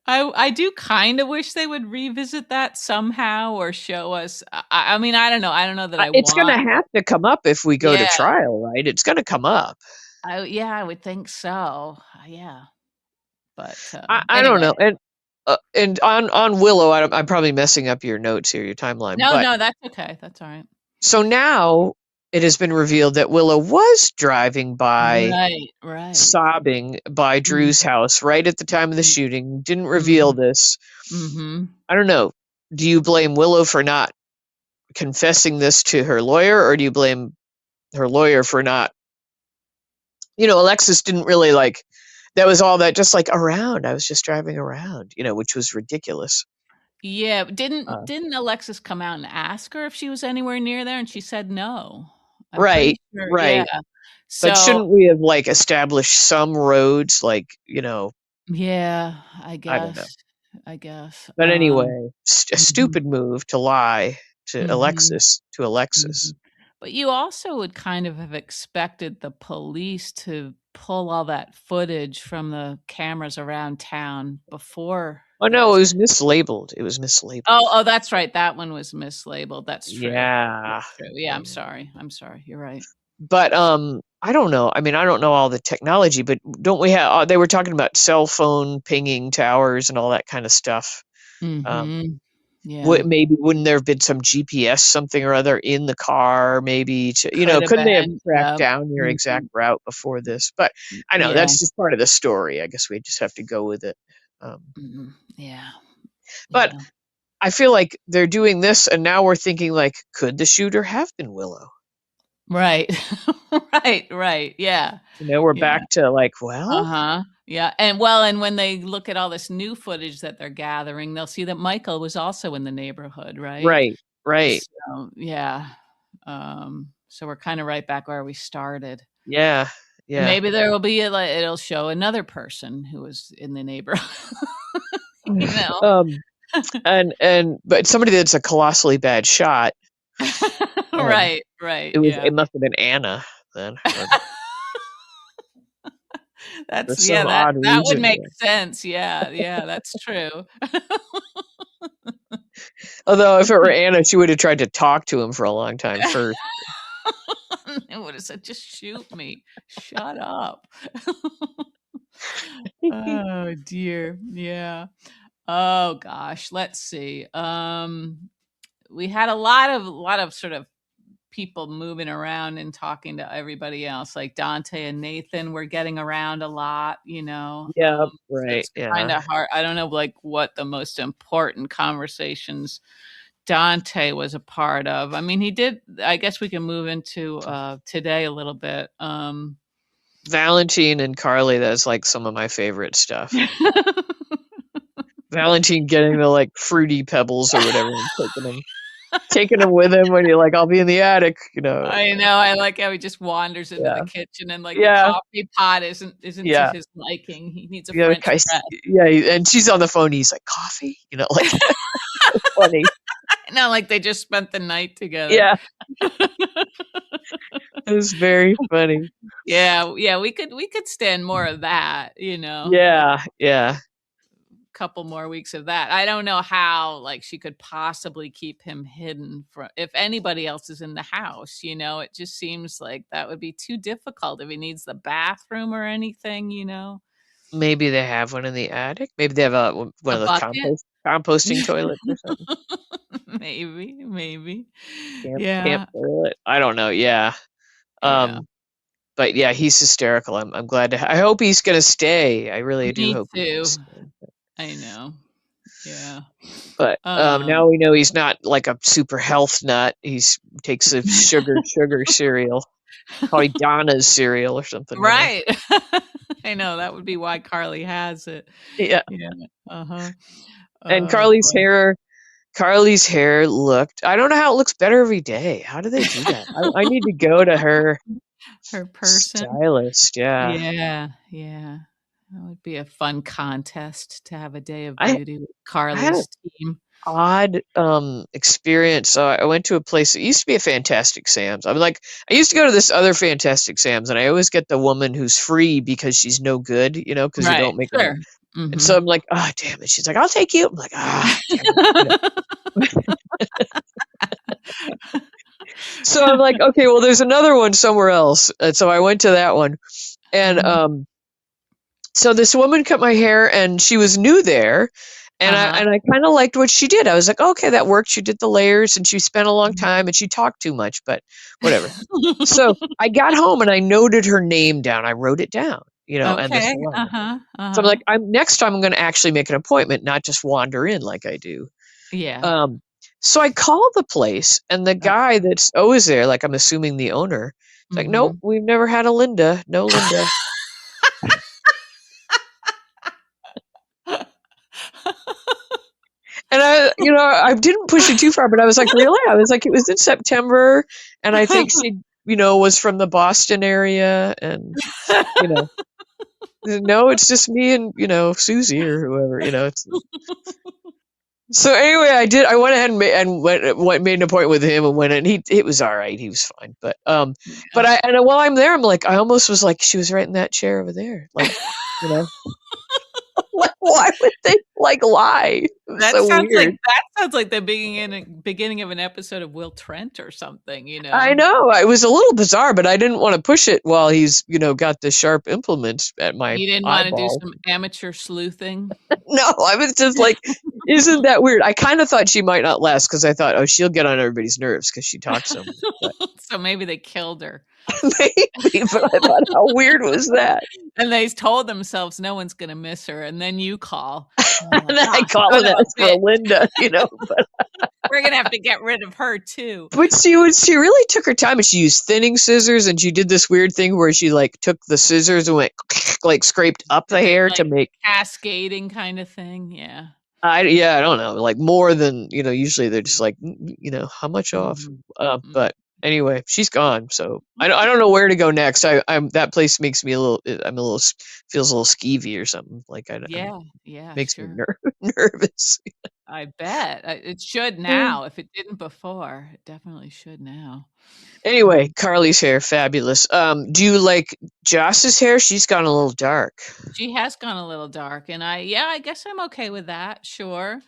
I do kinda wish they would revisit that somehow or show us I mean, I don't know that I It's want gonna have to come up if we go to Yeah, trial, right? It's gonna come up. I would think so, yeah, but, I don't anyway. know, and on Willow, I'm probably messing up your notes here, your timeline, No, but no, that's okay, that's alright. so now it has been revealed that Willow was driving by, Right, right. sobbing by Mhm, Drew's house right at the time of the mhm, shooting, didn't reveal mhm, this. mhm. I don't know. Do you blame Willow for not confessing this to her lawyer, or do you blame her lawyer for not Alexis didn't really like that was all that just like around. I was just driving around, which was ridiculous. Yeah, Uh, didn't Alexis come out and ask her if she was anywhere near there, and she said no? I'm pretty right, sure yeah. right. But So shouldn't we have like established some roads like, yeah, I don't know. I guess, But anyway, a mhm, stupid move to lie mhm. To Alexis. Mhm. But you also would kind of have expected the police to pull all that footage from the cameras around town before Oh no, it this. was mislabeled. It was mislabeled. Oh, that's right, that one was mislabeled, that's true. Yeah. That's true. Yeah, I'm sorry, you're right. But, I don't know. I mean, I don't know all the technology, but don't we have they were talking about cell phone pinging towers and all that kinda stuff. Um, Mhm. Yeah. maybe wouldn't there have been some GPS something or other in the car maybe to Could have couldn't they have been, tracked yeah. down your exact Mhm. route before this? But I know Yeah. that's just part of the story. I guess we just have to go with it. Mhm. Yeah. But Yeah. I feel like they're doing this and now we're thinking like, could the shooter have been Willow? Right. Right, right, yeah. We're Yeah. back to like, well, Uh-huh. Yeah, and when they look at all this new footage that they're gathering, they'll see that Michael was also in the neighborhood, right? right, right. So, yeah. So we're kinda right back where we started. Yeah, And yeah. maybe there will be it'll show another person who was in the neighborhood, you know? Um, and but somebody that's a colossally bad shot, um, Right, right, yeah. it must have been Anna then, for That's yeah, some odd that would reason. make sense, yeah, yeah, that's true. Although if it were Anna, she would have tried to talk to him for a long time first. It would have said, "Just shoot me. Shut up." Oh, dear. Yeah. Oh, gosh. Let's see. We had a lot of sort of people moving around and talking to everybody else, like Dante and Nathan were getting around a lot, Yeah, so right, it's yeah. kinda hard I don't know, like, what the most important conversations Dante was a part of. I mean, he did I guess we can move into, today a little bit, Valentin and Carly, that's, like, some of my favorite stuff. Valentin getting the, like, fruity pebbles or whatever and taking them with him when you're like, "I'll be in the attic," I know, I like how he just wanders into the Yeah. kitchen and, like, the Yeah, coffee pot isn't to yeah. his liking, he needs a Yeah, French press. yeah, and she's on the phone, he's like, "Coffee?" Like, funny. Not like they just spent the night together. Yeah, it was very funny. Yeah, yeah, we could stand more of that, like Yeah, yeah. a couple more weeks of that. I don't know how like she could possibly keep him hidden from if anybody else is in the house. It just seems like that would be too difficult if he needs the bathroom or anything. Maybe they have one in the attic. Maybe they have one A of those bucket? composting toilets or something. Maybe, maybe. Camp Yeah, toilet. I don't know. Yeah. yeah. Um, but yeah, he's hysterical. I'm glad to. I hope he's gonna stay. I really do Me hope he's gonna too. stay. I know. Yeah. But Um now we know he's not like a super health nut. He's takes a sugar cereal, probably Donna's cereal or something now. Right. I know, that would be why Carly has it. Yeah. Yeah. Uh-huh. And Oh, boy. Carly's hair looked. I don't know how it looks better every day. How do they do that? I need to go to her Her person. stylist. Yeah. Yeah, yeah. That would be a fun contest to have a day of I beauty with I had an Carly's team. odd experience. So I went to a place that used to be a Fantastic Sam's. I'm like, I used to go to this other Fantastic Sam's, and I always get the woman who's free because she's no good, because they Right, don't make any. sure. And so Mhm. I'm like, ah, damn it. She's like, I'll take you. I'm like, ah, damn it. So I'm like, okay, well, there's another one somewhere else. And so I went to that one. And Mhm. so this woman cut my hair and she was new there. And I Uh-huh. and I kind of liked what she did. I was like, okay, that worked. She did the layers and she spent a long Mhm. time and she talked too much, but whatever. So I got home and I noted her name down. I wrote it down, and the Okay. salon. Uh-huh, So I'm uh-huh. like, next time I'm going to actually make an appointment, not just wander in like I do. Yeah. Um, so I called the place, and the Okay. guy that's always there, like I'm assuming the owner, it's like, nope, Mhm. we've never had a Linda, no Linda. And I didn't push it too far, but I was like, really? I was like, it was in September, and I think she, was from the Boston area, and you know, no, it's just me and Susie or whoever, it's. So anyway, I went ahead and made an appointment with him and went in. It was all right. He was fine. But Yeah. while I'm there, I'm like, I almost was like, she was right in that chair over there. Like, you know, like, why would they like lie? It was That so sounds like weird. that sounds like the beginning of an episode of Will Trent or something, you I know? know it was a little bizarre, but I didn't want to push it while he's, got the sharp implements at my You didn't wanna do eyeball. some amateur sleuthing? No, I was just like, isn't that weird? I kind of thought she might not last because I thought, oh, she'll get on everybody's nerves because she talks so much. But So maybe they killed her. maybe, but I thought, how weird was that? And they told themselves no one's gonna miss her, and then you call, and they're And like, then I "Ah, call son and of ask a for a bitch, Linda, we're gonna have to get rid of her too." But she really took her time and she used thinning scissors and she did this weird thing where she like took the scissors and went like scraped up the Is it hair to like make cascading kind of thing? Yeah. I don't know, like more than, usually they're just like, how much off? Mhm. Mhm. But anyway, she's gone, so I don't know where to go next. I'm that place makes me a little I'm a little feels a little skeevy or something. Like I'm Yeah, yeah, makes me sure. nervous. I bet. It should now. If it didn't before, it definitely should now. Anyway, Um, Carly's hair, fabulous. Do you like Joss's hair? She's gone a little dark. she has gone a little dark, and I guess I'm okay with that. Sure.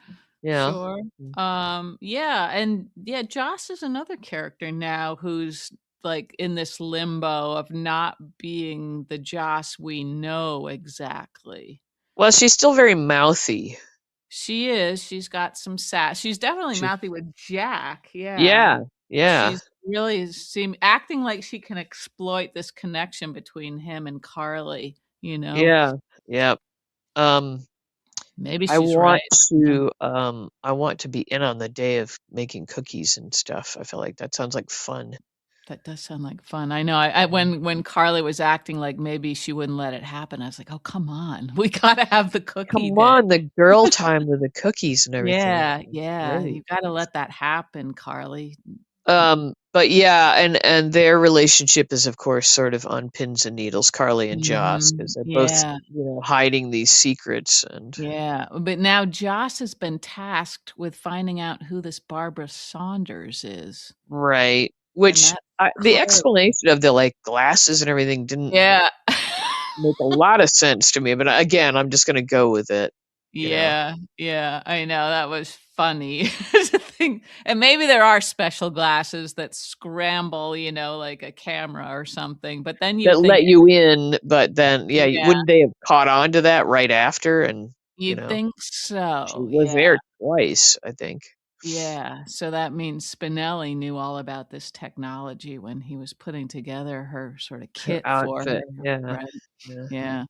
Yeah. Sure. Yeah, and yeah, Joss is another character now who's like in this limbo of not being the Joss we know exactly. Well, she's still very mouthy. She is. She's got some sass. She's definitely She, mouthy with Jack. Yeah. yeah, yeah, She's really acting like she can exploit this connection between him and Carly, you know? yeah, yeah. Um, Maybe I she's want right. I want to be in on the day of making cookies and stuff. I feel like that sounds like fun. That does sound like fun. I know. I when Carly was acting like maybe she wouldn't let it happen, I was like, "Oh, come on. We gotta have the cookie Come day." on, the girl time with the cookies and everything. Yeah, It's yeah. great. You gotta let that happen, Carly. But yeah, and their relationship is of course sort of on pins and needles, Carly and Joss, because they're both, Yeah. hiding these secrets and Yeah. But now Joss has been tasked with finding out who this Barbara Saunders is. right. And Which that's the clearly explanation of the like glasses and everything didn't yeah. make a lot of sense to me, but again, I'm just gonna go with it, you know. Yeah, yeah, I know, that was funny to think and maybe there are special glasses that scramble, like a camera or something, but then That you'd think let you in, but then yeah, yeah, wouldn't they have caught on to that right after? And, you you'd know, think she so, was yeah, there twice, I think. yeah, so that means Spinelli knew all about this technology when he was putting together her sorta Her kit for outfit, her, yeah, right? yeah. Yeah,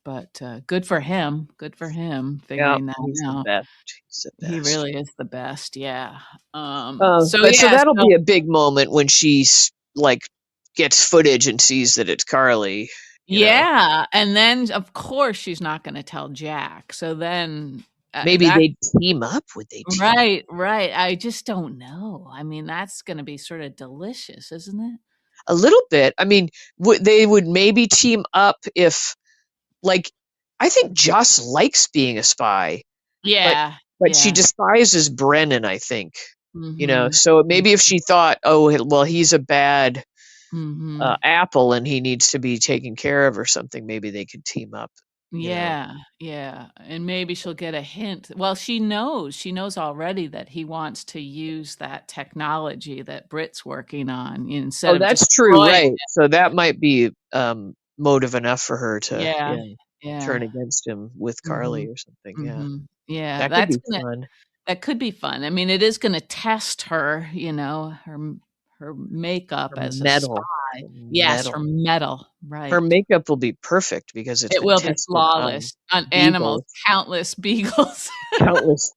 but, good for him Yep, figuring that he's the out. best, he's the He best. really is the best, yeah. So But so yeah, that'll so be a big moment when she's, like, gets footage and sees that it's Carly, you know? yeah, and then, of course, she's not gonna tell Jack, so then, Maybe that they'd team up? Would they team up? right, right, I just don't know. I mean, that's gonna be sorta delicious, isn't it? A little bit. I mean, they would maybe team up if, like, I think Joss likes being a spy, but Yeah, she yeah, despises Brennan, I think, mhm, so mm, maybe if she thought, "Oh, well, he's a bad, mhm. apple and he needs to be taken care of or something," maybe they could team up, you know? Yeah, yeah, and maybe she'll get a hint. Well, she knows already that he wants to use that technology that Britt's working on instead Oh, of that's true, destroying right. So that might be, motive enough for her to, yeah, yeah, yeah. turn against him with Carly Mhm, or something, yeah. mhm. Yeah, That could be fun. that could be fun. I mean, it is gonna test her, her makeup Her as a mettle, spy. her Yes, her mettle. mettle, Her right. makeup will be perfect because it's It been will be tested on flawless on animals, beagles, countless beagles countless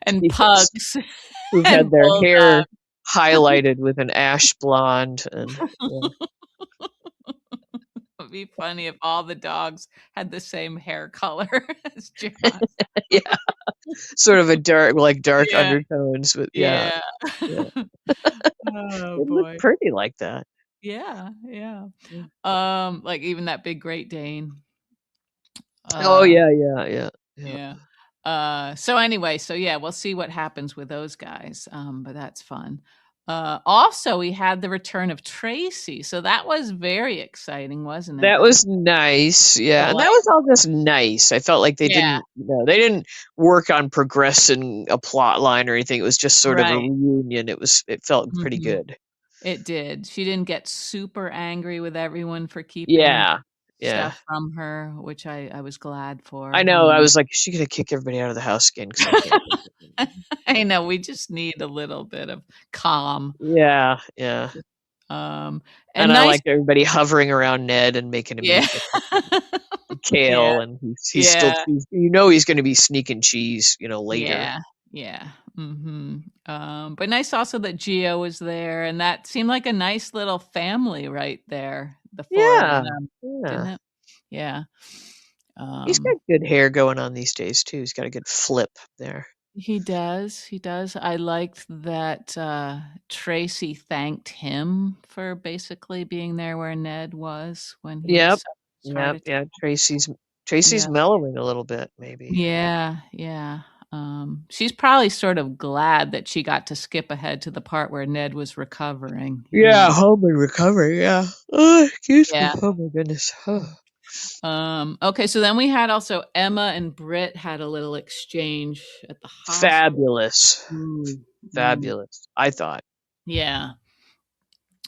and beagles pugs who've had and their hair bulldogs. highlighted with an ash blonde and yeah. It'd be funny if all the dogs had the same hair color as John's. Yeah, sort of a dark Yeah, undertones, but yeah, yeah. yeah. Oh, It looked boy. pretty like that. Yeah, yeah. Mm. Like even that big Great Dane. Oh, Uh, yeah, yeah, yeah, yeah. yeah. So anyway, so yeah, we'll see what happens with those guys. But that's fun. Also we had the return of Tracy. So that was very exciting, wasn't it? That That we was nice, the yeah, and that wife. was all just nice. I felt like Yeah, they didn't work on progressing a plot line or anything. It was just sort of a right. reunion. It felt pretty Mhm. good. It did. She didn't get super angry with everyone for keeping Yeah, yeah. stuff from her, which I was glad I for. know, I was like, "Is she gonna kick everybody out of the house again? Because I can't take it anymore." I know, we just need a little bit of calm. Yeah, yeah, Um, and and I nice liked everybody hovering around Ned and making him yeah. eat the Yeah, kale, and he's still yeah, he's gonna be sneaking cheese, later. yeah, yeah, mhm. But nice also that Gio was there, and that seemed like a nice little family right there, the 4 of Yeah, them, didn't yeah. it? Yeah. He's got Um good hair going on these days too. He's got a good flip there. He does, he does. I liked that, Tracy thanked him for basically being there where Ned was when he Yep. suffered his heart Yep, attack. yeah, Tracy's Yeah. mellowing a little bit, maybe. Yeah, yeah. She's probably sort of glad that she got to skip ahead to the part where Ned was recovering, Yeah, home and recovery, yeah. Oh, excuse me. Yeah. Oh my goodness. Oh. Okay, so then we had also Emma and Britt had a little exchange at the hospital. Fabulous. Mm, mm. Fabulous, I thought. Yeah,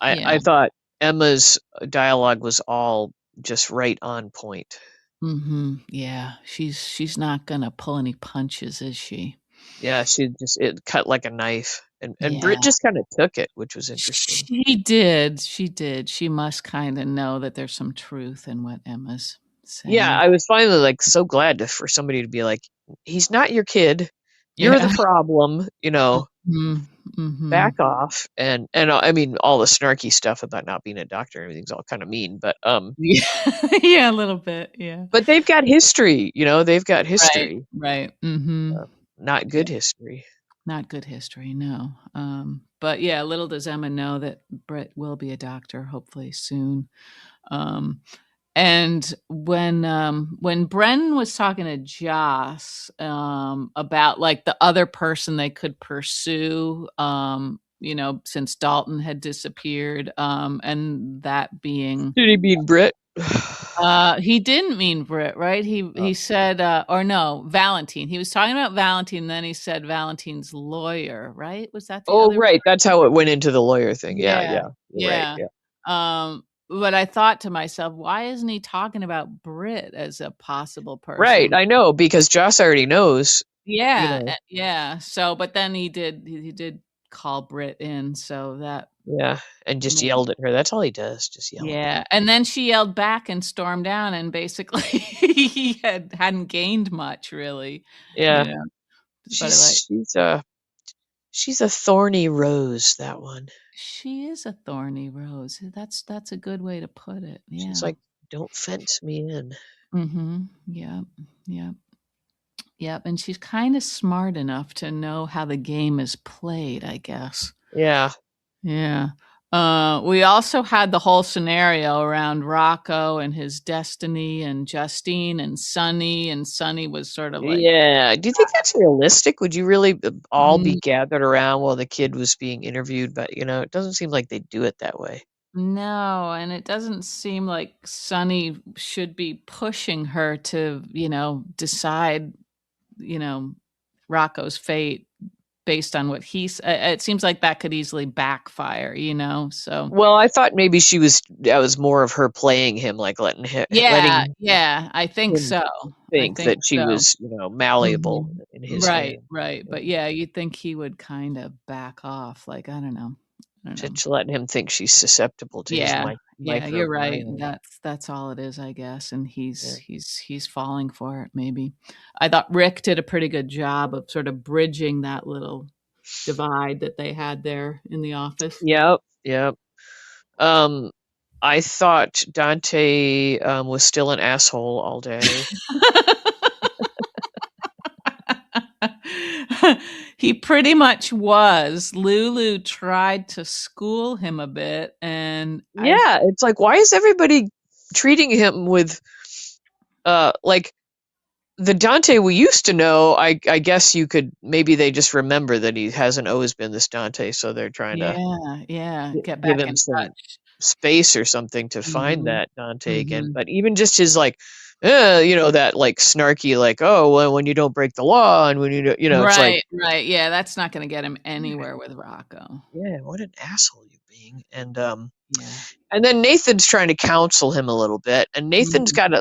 I yeah. thought Emma's dialogue was all just right on point. Mhm. Yeah, she's not gonna pull any punches, is she? Yeah, it cut like a knife, and Britt Yeah. just kinda took it, which was interesting. She did, she did. She must kinda know that there's some truth in what Emma's Yeah, saying. I was finally, like, so glad for somebody to be like, "He's not your kid. You're the Yeah. problem, Mhm, back mhm. off," and, I mean, all the snarky stuff about not being a doctor and everything's all kinda mean, Yeah. Yeah, a little bit, yeah. but they've got history, they've got Right, history, right, mhm. not Yeah. good history. Not good history, no. But yeah, little does Emma know that Britt will be a doctor hopefully soon. Um, and when Bren was talking to Joss about like the other person they could pursue, since Dalton had disappeared, and that being Did he mean Brit? he didn't mean Brit, right? Oh. He said, or no, Valentin. He was talking about Valentin, and then he said Valentin's lawyer, right? Was that the Oh, other? right. That's how it went into the lawyer thing. Yeah, Yeah, yeah. You're right. yeah. Yeah. But I thought to myself, why isn't he talking about Brit as a possible Right. person? I know because Joss already knows, you Yeah, know. yeah. So, but then he did call Brit in, so that Yeah. And just made yelled at her. That's all he does. Just yell at yeah, people. and then she yelled back and stormed down, and basically he hadn't gained much really, you Yeah. know, but like She's a thorny rose, that one. she is a thorny rose. That's a good way to put it. She's Yeah. like, don't fence me in. Mhm. Yep. Yep. Yep, and she's kinda smart enough to know how the game is played, I guess. Yeah. Yeah. We also had the whole scenario around Rocco and his destiny and Justine and Sonny was sort of like, Yeah. Do you think that's realistic? Would you really all be "Mm, gathered around while the kid was being interviewed? But, it doesn't seem like they do it that way. no," and it doesn't seem like Sonny should be pushing her to, decide, you know, Rocco's fate based on what he's it seems like that could easily backfire, so Well, I thought maybe that was more of her playing him, like yeah, letting yeah, I think him so. I think think that she so. was, malleable Mhm. in his Right, hand. right, Yeah. but yeah, you'd think he would kinda back off, like, I don't know. To let him think she's susceptible to his Yeah, yeah, you're right, microaggression. that's all it is, I guess, and Yeah. he's falling for it, maybe. I thought Rick did a pretty good job of sort of bridging that little divide that they had there in the office. Yep, yep. Um, I thought Dante, was still an asshole all day. He pretty much was. Lulu tried to school him a bit, and Yeah, it's like, why is everybody treating him with, like, the Dante we used to know, I guess you could maybe they just remember that he hasn't always been this Dante, so they're trying to yeah, yeah, get give back him in some touch. space or something to find Mhm, that Dante again. mhm. But even just his like, that like snarky, like, oh, well, when you don't break the law and when it's like, Right, right, yeah, that's not gonna get him anywhere with Rocco. yeah, what an asshole you're being. Yeah. And then Nathan's trying to counsel him a little bit, and Nathan's Mhm, got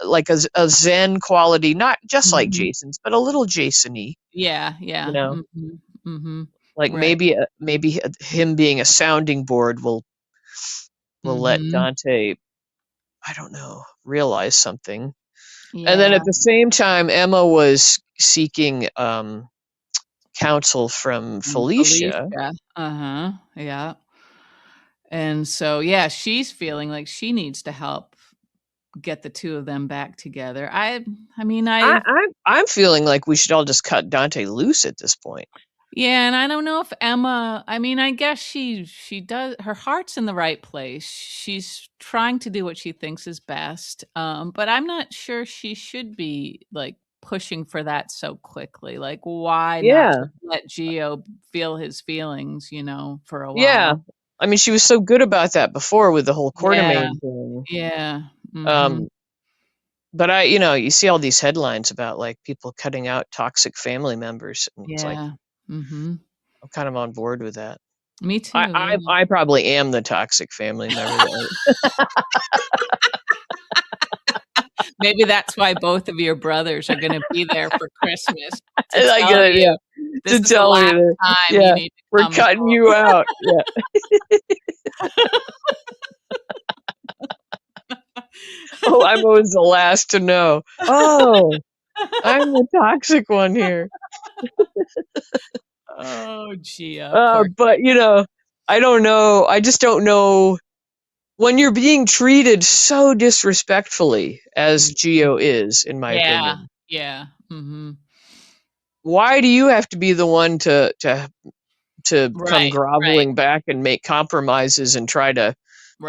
like a zen quality, not just like mhm. Jason's, but a little Jason-y, Yeah, you yeah, know. mhm, mhm. Like Right. maybe him being a sounding board will let Mhm. Dante, I don't know, realize something. And then Yeah, at the same time, Emma was seeking counsel from and Felicia. Felicia. Uh-huh, yeah. And so, yeah, she's feeling like she needs to help get the 2 of them back together. I mean, I'm feeling like we should all just cut Dante loose at this point. yeah, and I don't know if Emma I mean, I guess she does her heart's in the right place. She's trying to do what she thinks is best, but I'm not sure she should be, like, pushing for that so quickly. Like, why not Yeah, just let Gio feel his feelings, for a yeah. while? I mean, she was so good about that before with the whole Yeah, Quartermain thing. yeah, mhm, Um, but you see all these headlines about like people cutting out toxic family members, and it's like yeah, mhm. I'm kind of on board with that. Me I too, I, yeah. I probably am the toxic family member that Maybe that's why both of your brothers are gonna be there for Christmas to I tell get it. you Yeah, this to is the tell me last that. time you Yeah, need to we're come cutting you home. out. Yeah. Oh, I'm always the last to know. Oh, I'm the toxic one here. Oh, Gia, poor But I don't know. I just don't know when you're being treated so disrespectfully as Mhm. Geo is, in my Yeah, opinion. yeah, mhm. why do you have to be the one to come Right, right, groveling back and make compromises and try to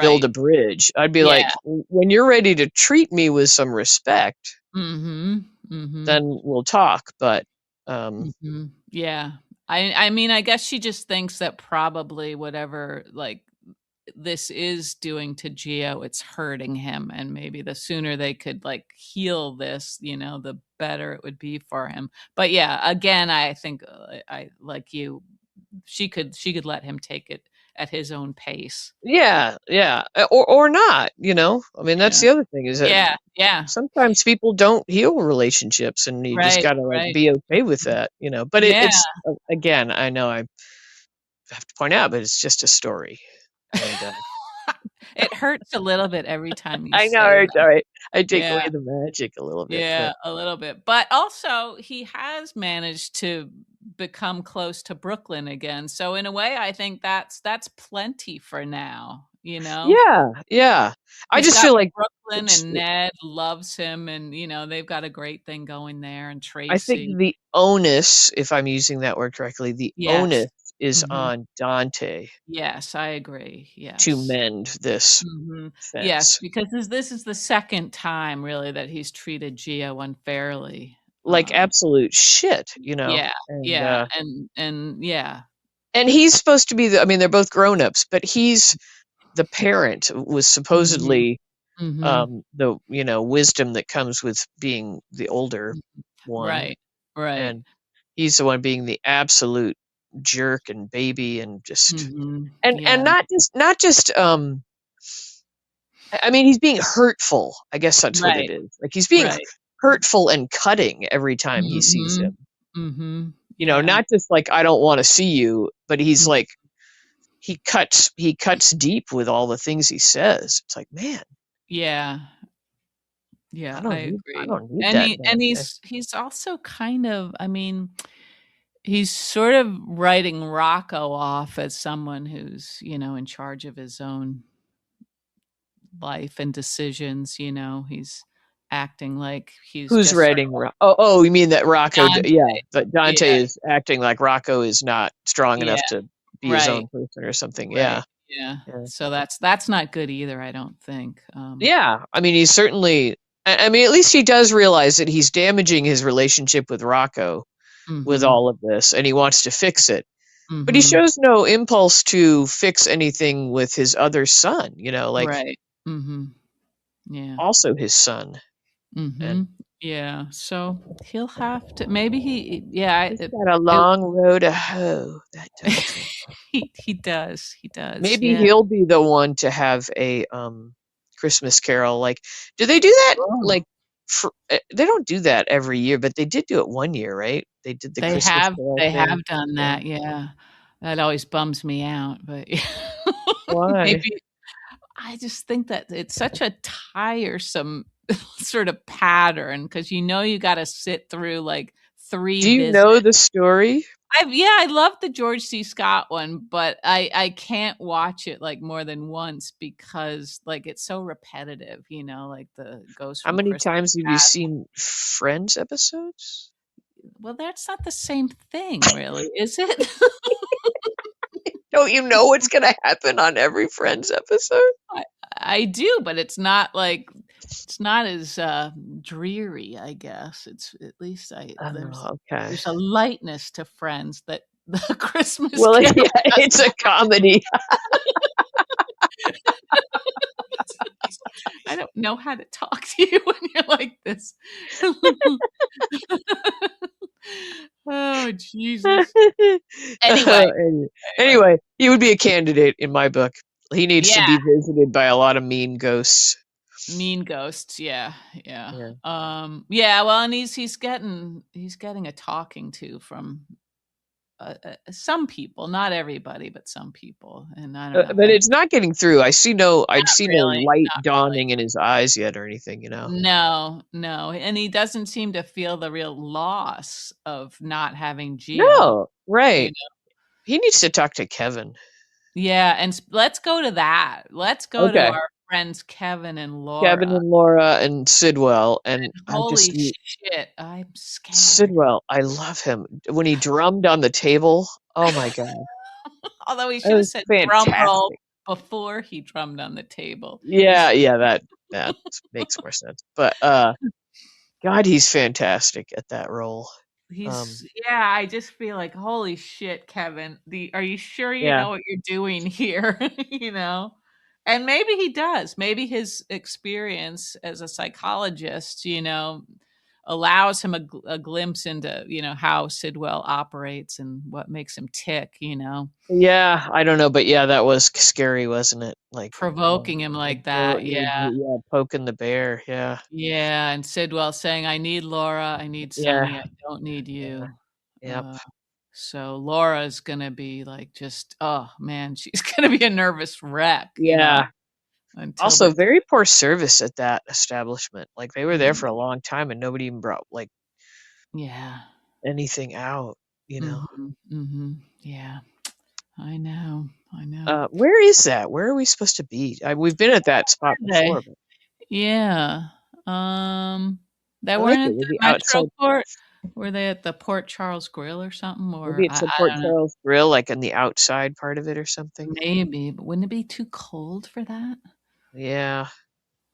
build a right. bridge? I'd be Yeah. like, when you're ready to treat me with some respect, Mhm. Mhm. then we'll talk. But um, Yeah. I mean, I guess she just thinks that probably whatever, like, this is doing to Geo, it's hurting him, and maybe the sooner they could, like, heal this, the better it would be for him. But, yeah, again, I think, I like you, she could let him take it at his own pace. yeah, yeah, or not. I mean, that's Yeah. the other thing is that Yeah, yeah. sometimes people don't heal relationships, and you just Right, gotta like right. be okay with Mhm. that. But Yeah. it's again, I know I have to point out, but it's just a story, and It hurts a little bit every time you I know say it's that. all right. I take away Yeah. the magic a little bit, but Yeah, a little bit. But also, he has managed to become close to Brooklyn again. So in a way, I think that's plenty for now, you know? yeah, yeah. I He's just got feel like Brooklyn it's and Ned loves him and, they've got a great thing going there and I think Tracy. the onus, if I'm using that word correctly, the Yes. onus is Mhm. on Dante Yes, I agree. to Yes. mend this Yes, fence. because this is the second time really that he's treated Geo unfairly. Like Um, absolute shit, yeah, and yeah, and yeah. he's supposed to be I mean, they're both grown-ups, but he's the parent was Mhm. supposedly Mhm. the wisdom that comes with being the older Mhm. one, Right. Right. and he's the one being the absolute jerk and baby and just Mhm. and Yeah. not just I mean, he's being hurtful. I guess that's what it Right. is. Like he's being Right. hurtful and cutting every time he sees him. Mhm. Mhm. Yeah. Not just like I don't want to see you, but he's Mm. like he cuts deep with all the things he says. It's like, man, Yeah. I Yeah, I don't need I agree. don't need And that he and Dante. he's also kind of, I mean, he's sort of writing Rocco off as someone who's, in charge of his own life and decisions, he's acting like he's Who's just sort writing? Oh, you mean that Rocco? of Yeah, that Dante yeah, is acting like Rocco is not strong yeah, enough to be his right, own person or something. right, Yeah, yeah. yeah, So that's not good either, I don't think. yeah. I mean, he's certainly. I mean, at least he does realize that he's damaging his relationship with Rocco with Mhm, all of this, and he wants to fix it. But he mhm, shows no impulse to fix anything with his other son. Like right, mhm, yeah, also his son, and mhm, yeah. So he'll have to, maybe yeah, he's got a long road to hoe. That Dante. he does, Maybe yeah. he'll be the one to have a Christmas Carol. Like, do they do that? Oh. Like, they don't do that every year, but they did do it one year, right? They did the They Christmas have Carol they thing. have done Yeah. that, yeah. That always bums me out, but Why? maybe I just think that it's such a tiresome sort of pattern because you gotta sit through, like, 3 Do you visits. know the story? Yeah, I love the George C. Scott one, but I can't watch it, like, more than once because, like, it's so repetitive, like the Ghost How from many Christmas times have you Past. seen Friends episodes? Well, that's not the same thing, really, is it? Don't you know what's gonna happen on every Friends episode? I I do, but it's not as, dreary, I guess. It's at least Oh, okay. there's a lightness to Friends that the Christmas Well, Carol yeah, does it's a comedy. I don't know how to talk to you when you're like this. Oh, Jesus. Anyway, Any anyway. anyway, he would be a candidate in my book. He needs to Yeah, be visited by a lot of mean ghosts. mean ghosts, yeah, yeah. Yeah. Yeah, well, and he's getting a talking to from some people, not everybody, but some people, and I don't know, But and it's not getting through. I'd see no really, light not really. dawning in his eyes yet or anything. No, no, and he doesn't seem to feel the real loss of not having Geo, No, you right. know? He needs to talk to Kevin. Yeah, and let's go to that. Let's go to Okay. our friends Kevin and Kevin Laura. and Laura and Sidwell, and I just Holy shit, I'm scared. Sidwell, I love him. When he drummed on the table, oh my god, Although he that should have was said drum roll fantastic. before he drummed on the table. Yeah, yeah, that makes more sense. But God, he's fantastic at that role. Um, Yeah, I just feel like, holy shit, Kevin. Are you sure you yeah, know what you're doing here? you know? And maybe he does. Maybe his experience as a psychologist, allows him a glimpse into, how Sidwell operates and what makes him tick. yeah, I don't know, but yeah, that was scary, wasn't it? Like, Provoking him like that. Yeah. yeah, poking the bear. Yeah, Yeah. And Sidwell saying, I need Laura. I need Sonny. yeah, I don't need yeah, you. yep, Uh, So Laura's gonna be like just oh man, she's gonna be a nervous wreck, yeah. until Also, the very poor service at that establishment. Like they were there Mhm. for a long time, and nobody even brought like Yeah. anything out. You know. Mhm. Mhm. Yeah. I know. I know. Where is that? Where are we supposed to be? We've been at that spot Were they? before, but Yeah. Um, they I like weren't it. at the Maybe outside. Metroport? Were they at the Port Charles Grill or something? Maybe Or it's the I Port don't know. Charles Grill, like in the outside part of it or something. Maybe, but wouldn't it be too cold for that? Yeah,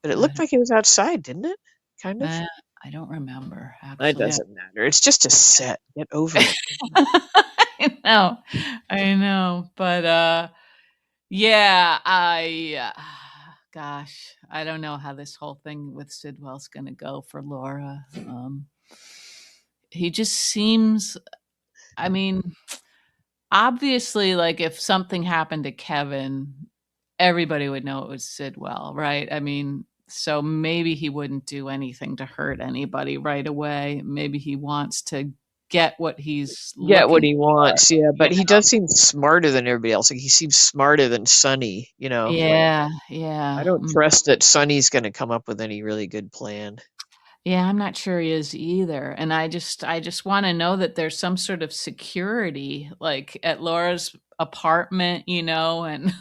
but it I looked don't like it was outside, didn't it? Kind of. uh, I don't remember, It actually. doesn't matter. It's just a set. Get over it. I know. I know. But yeah, gosh, I don't know how this whole thing with Sidwell's going to go for Laura. He just seems I mean, obviously like if something happened to Kevin, everybody would know it was Sidwell, right? I mean, so maybe he wouldn't do anything to hurt anybody right away. Maybe he wants to get what he's Get what looking he for, wants, yeah. you But he does seem smarter than everybody else. Like he seems smarter than Sonny. You know, like Yeah, I yeah, don't trust that Sonny's going to come up with any really good plan. yeah. I'm not sure he is either, and I just want to know that there's some sort of security, like at Laura's apartment, and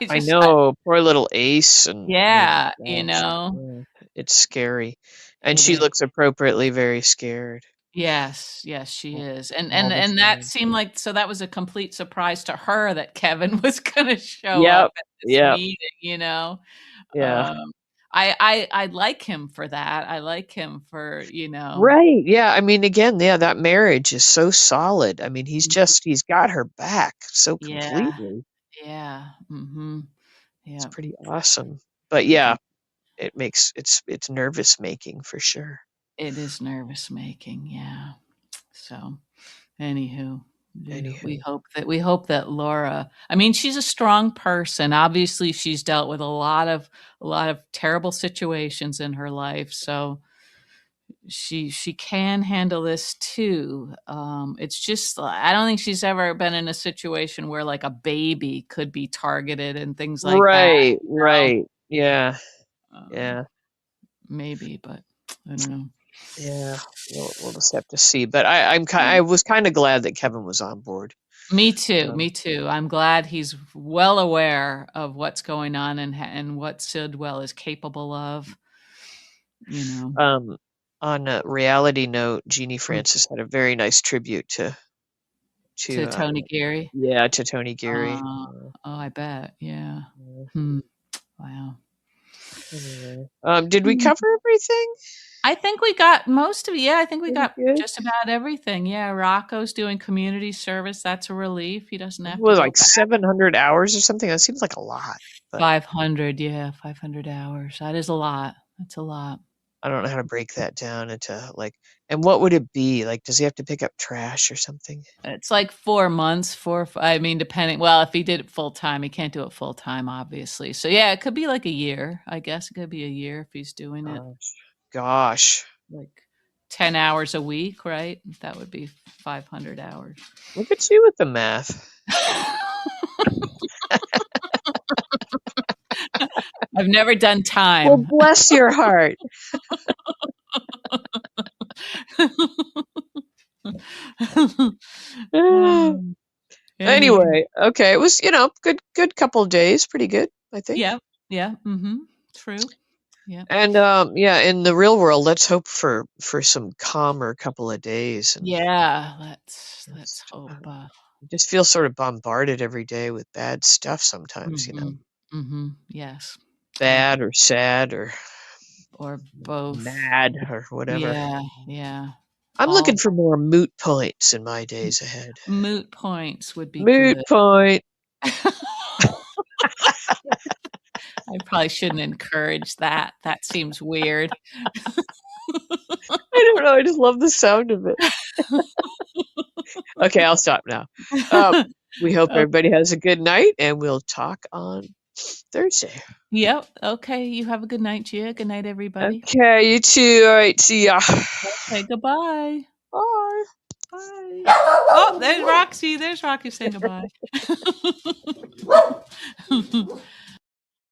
I know, poor little Ace, and oh my yeah, gosh, yeah, it's scary, and it she is. looks appropriately very scared Yes, yes, she is, and all and the and that time. seemed like so that was a complete surprise to her that Kevin was going to show up Yep, at this yep, meeting. yeah. Um, I like him for that. I like him for. Right, yeah, I mean, again, yeah, that marriage is so solid. I mean, he's got her back so Yeah, completely. yeah, mhm, It's yeah, pretty awesome. But yeah. yeah, it's nervous making for sure. It is nervous making, yeah. So, anywho, we Anywho. hope that Laura. I mean, she's a strong person. Obviously, she's dealt with a lot of terrible situations in her life, so she can handle this too. It's just I don't think she's ever been in a situation where like a baby could be targeted and things like that. Right, You know? right. Yeah, Um, yeah. maybe, but I don't know. Yeah, we'll just have to see. But I was kind of glad that Kevin was on board. Me too. Um, Me too. I'm glad he's well aware of what's going on and what Sidwell is capable of. You know, um, on a reality note, Jeannie Mm. Francis had a very nice tribute to To Tony Geary. yeah, to Tony Geary. Uh, oh, I bet. Yeah. Yeah. Hmm. Wow. Anyway, did we Hmm. cover everything? I think we got most of it. Yeah, I think we Pretty got good. just about everything. Yeah, Rocco's doing community service. That's a relief. He doesn't It have to was go like back. 700 hours or something. That seems like a lot, but 500. Yeah, 500 hours. That is a lot. That's a lot. I don't know how to break that down into like. And what would it be like? Does he have to pick up trash or something? It's like 4 months, I mean, depending well, if he did it full time, he can't do it full time, obviously. So, yeah, it could be like a year, I guess it could be a year if he's doing it, Gosh, gosh. like 10 hours a week, right? That would be 500 hours. Look at you with the math. I've never done Well, time. bless your heart. Um, Anywho. Anyway, okay, it was, good couple of days, pretty good, I think. Yeah, yeah, mhm. True. Yeah. And yeah, in the real world, let's hope for some calmer couple of days. And Yeah. Let's just, hope. just feel sort of bombarded every day with bad stuff sometimes, Mm-hmm. Mm-hmm. Yes. I bad agree. or sad or Or both. mad or whatever. Yeah. Yeah. I'm All looking for more moot points in my days ahead. moot points would be Moot good. point. I probably shouldn't encourage that. That seems weird. I don't know. I just love the sound of it. Okay, I'll stop now. We hope Oh, everybody has a good night, and we'll talk on Thursday. yep. Okay. You have a good night, Gia. Good night, everybody. Okay, you too. All right, see ya. Okay. Goodbye. Bye. Bye. Oh, there's Roxy. There's Roxy saying goodbye.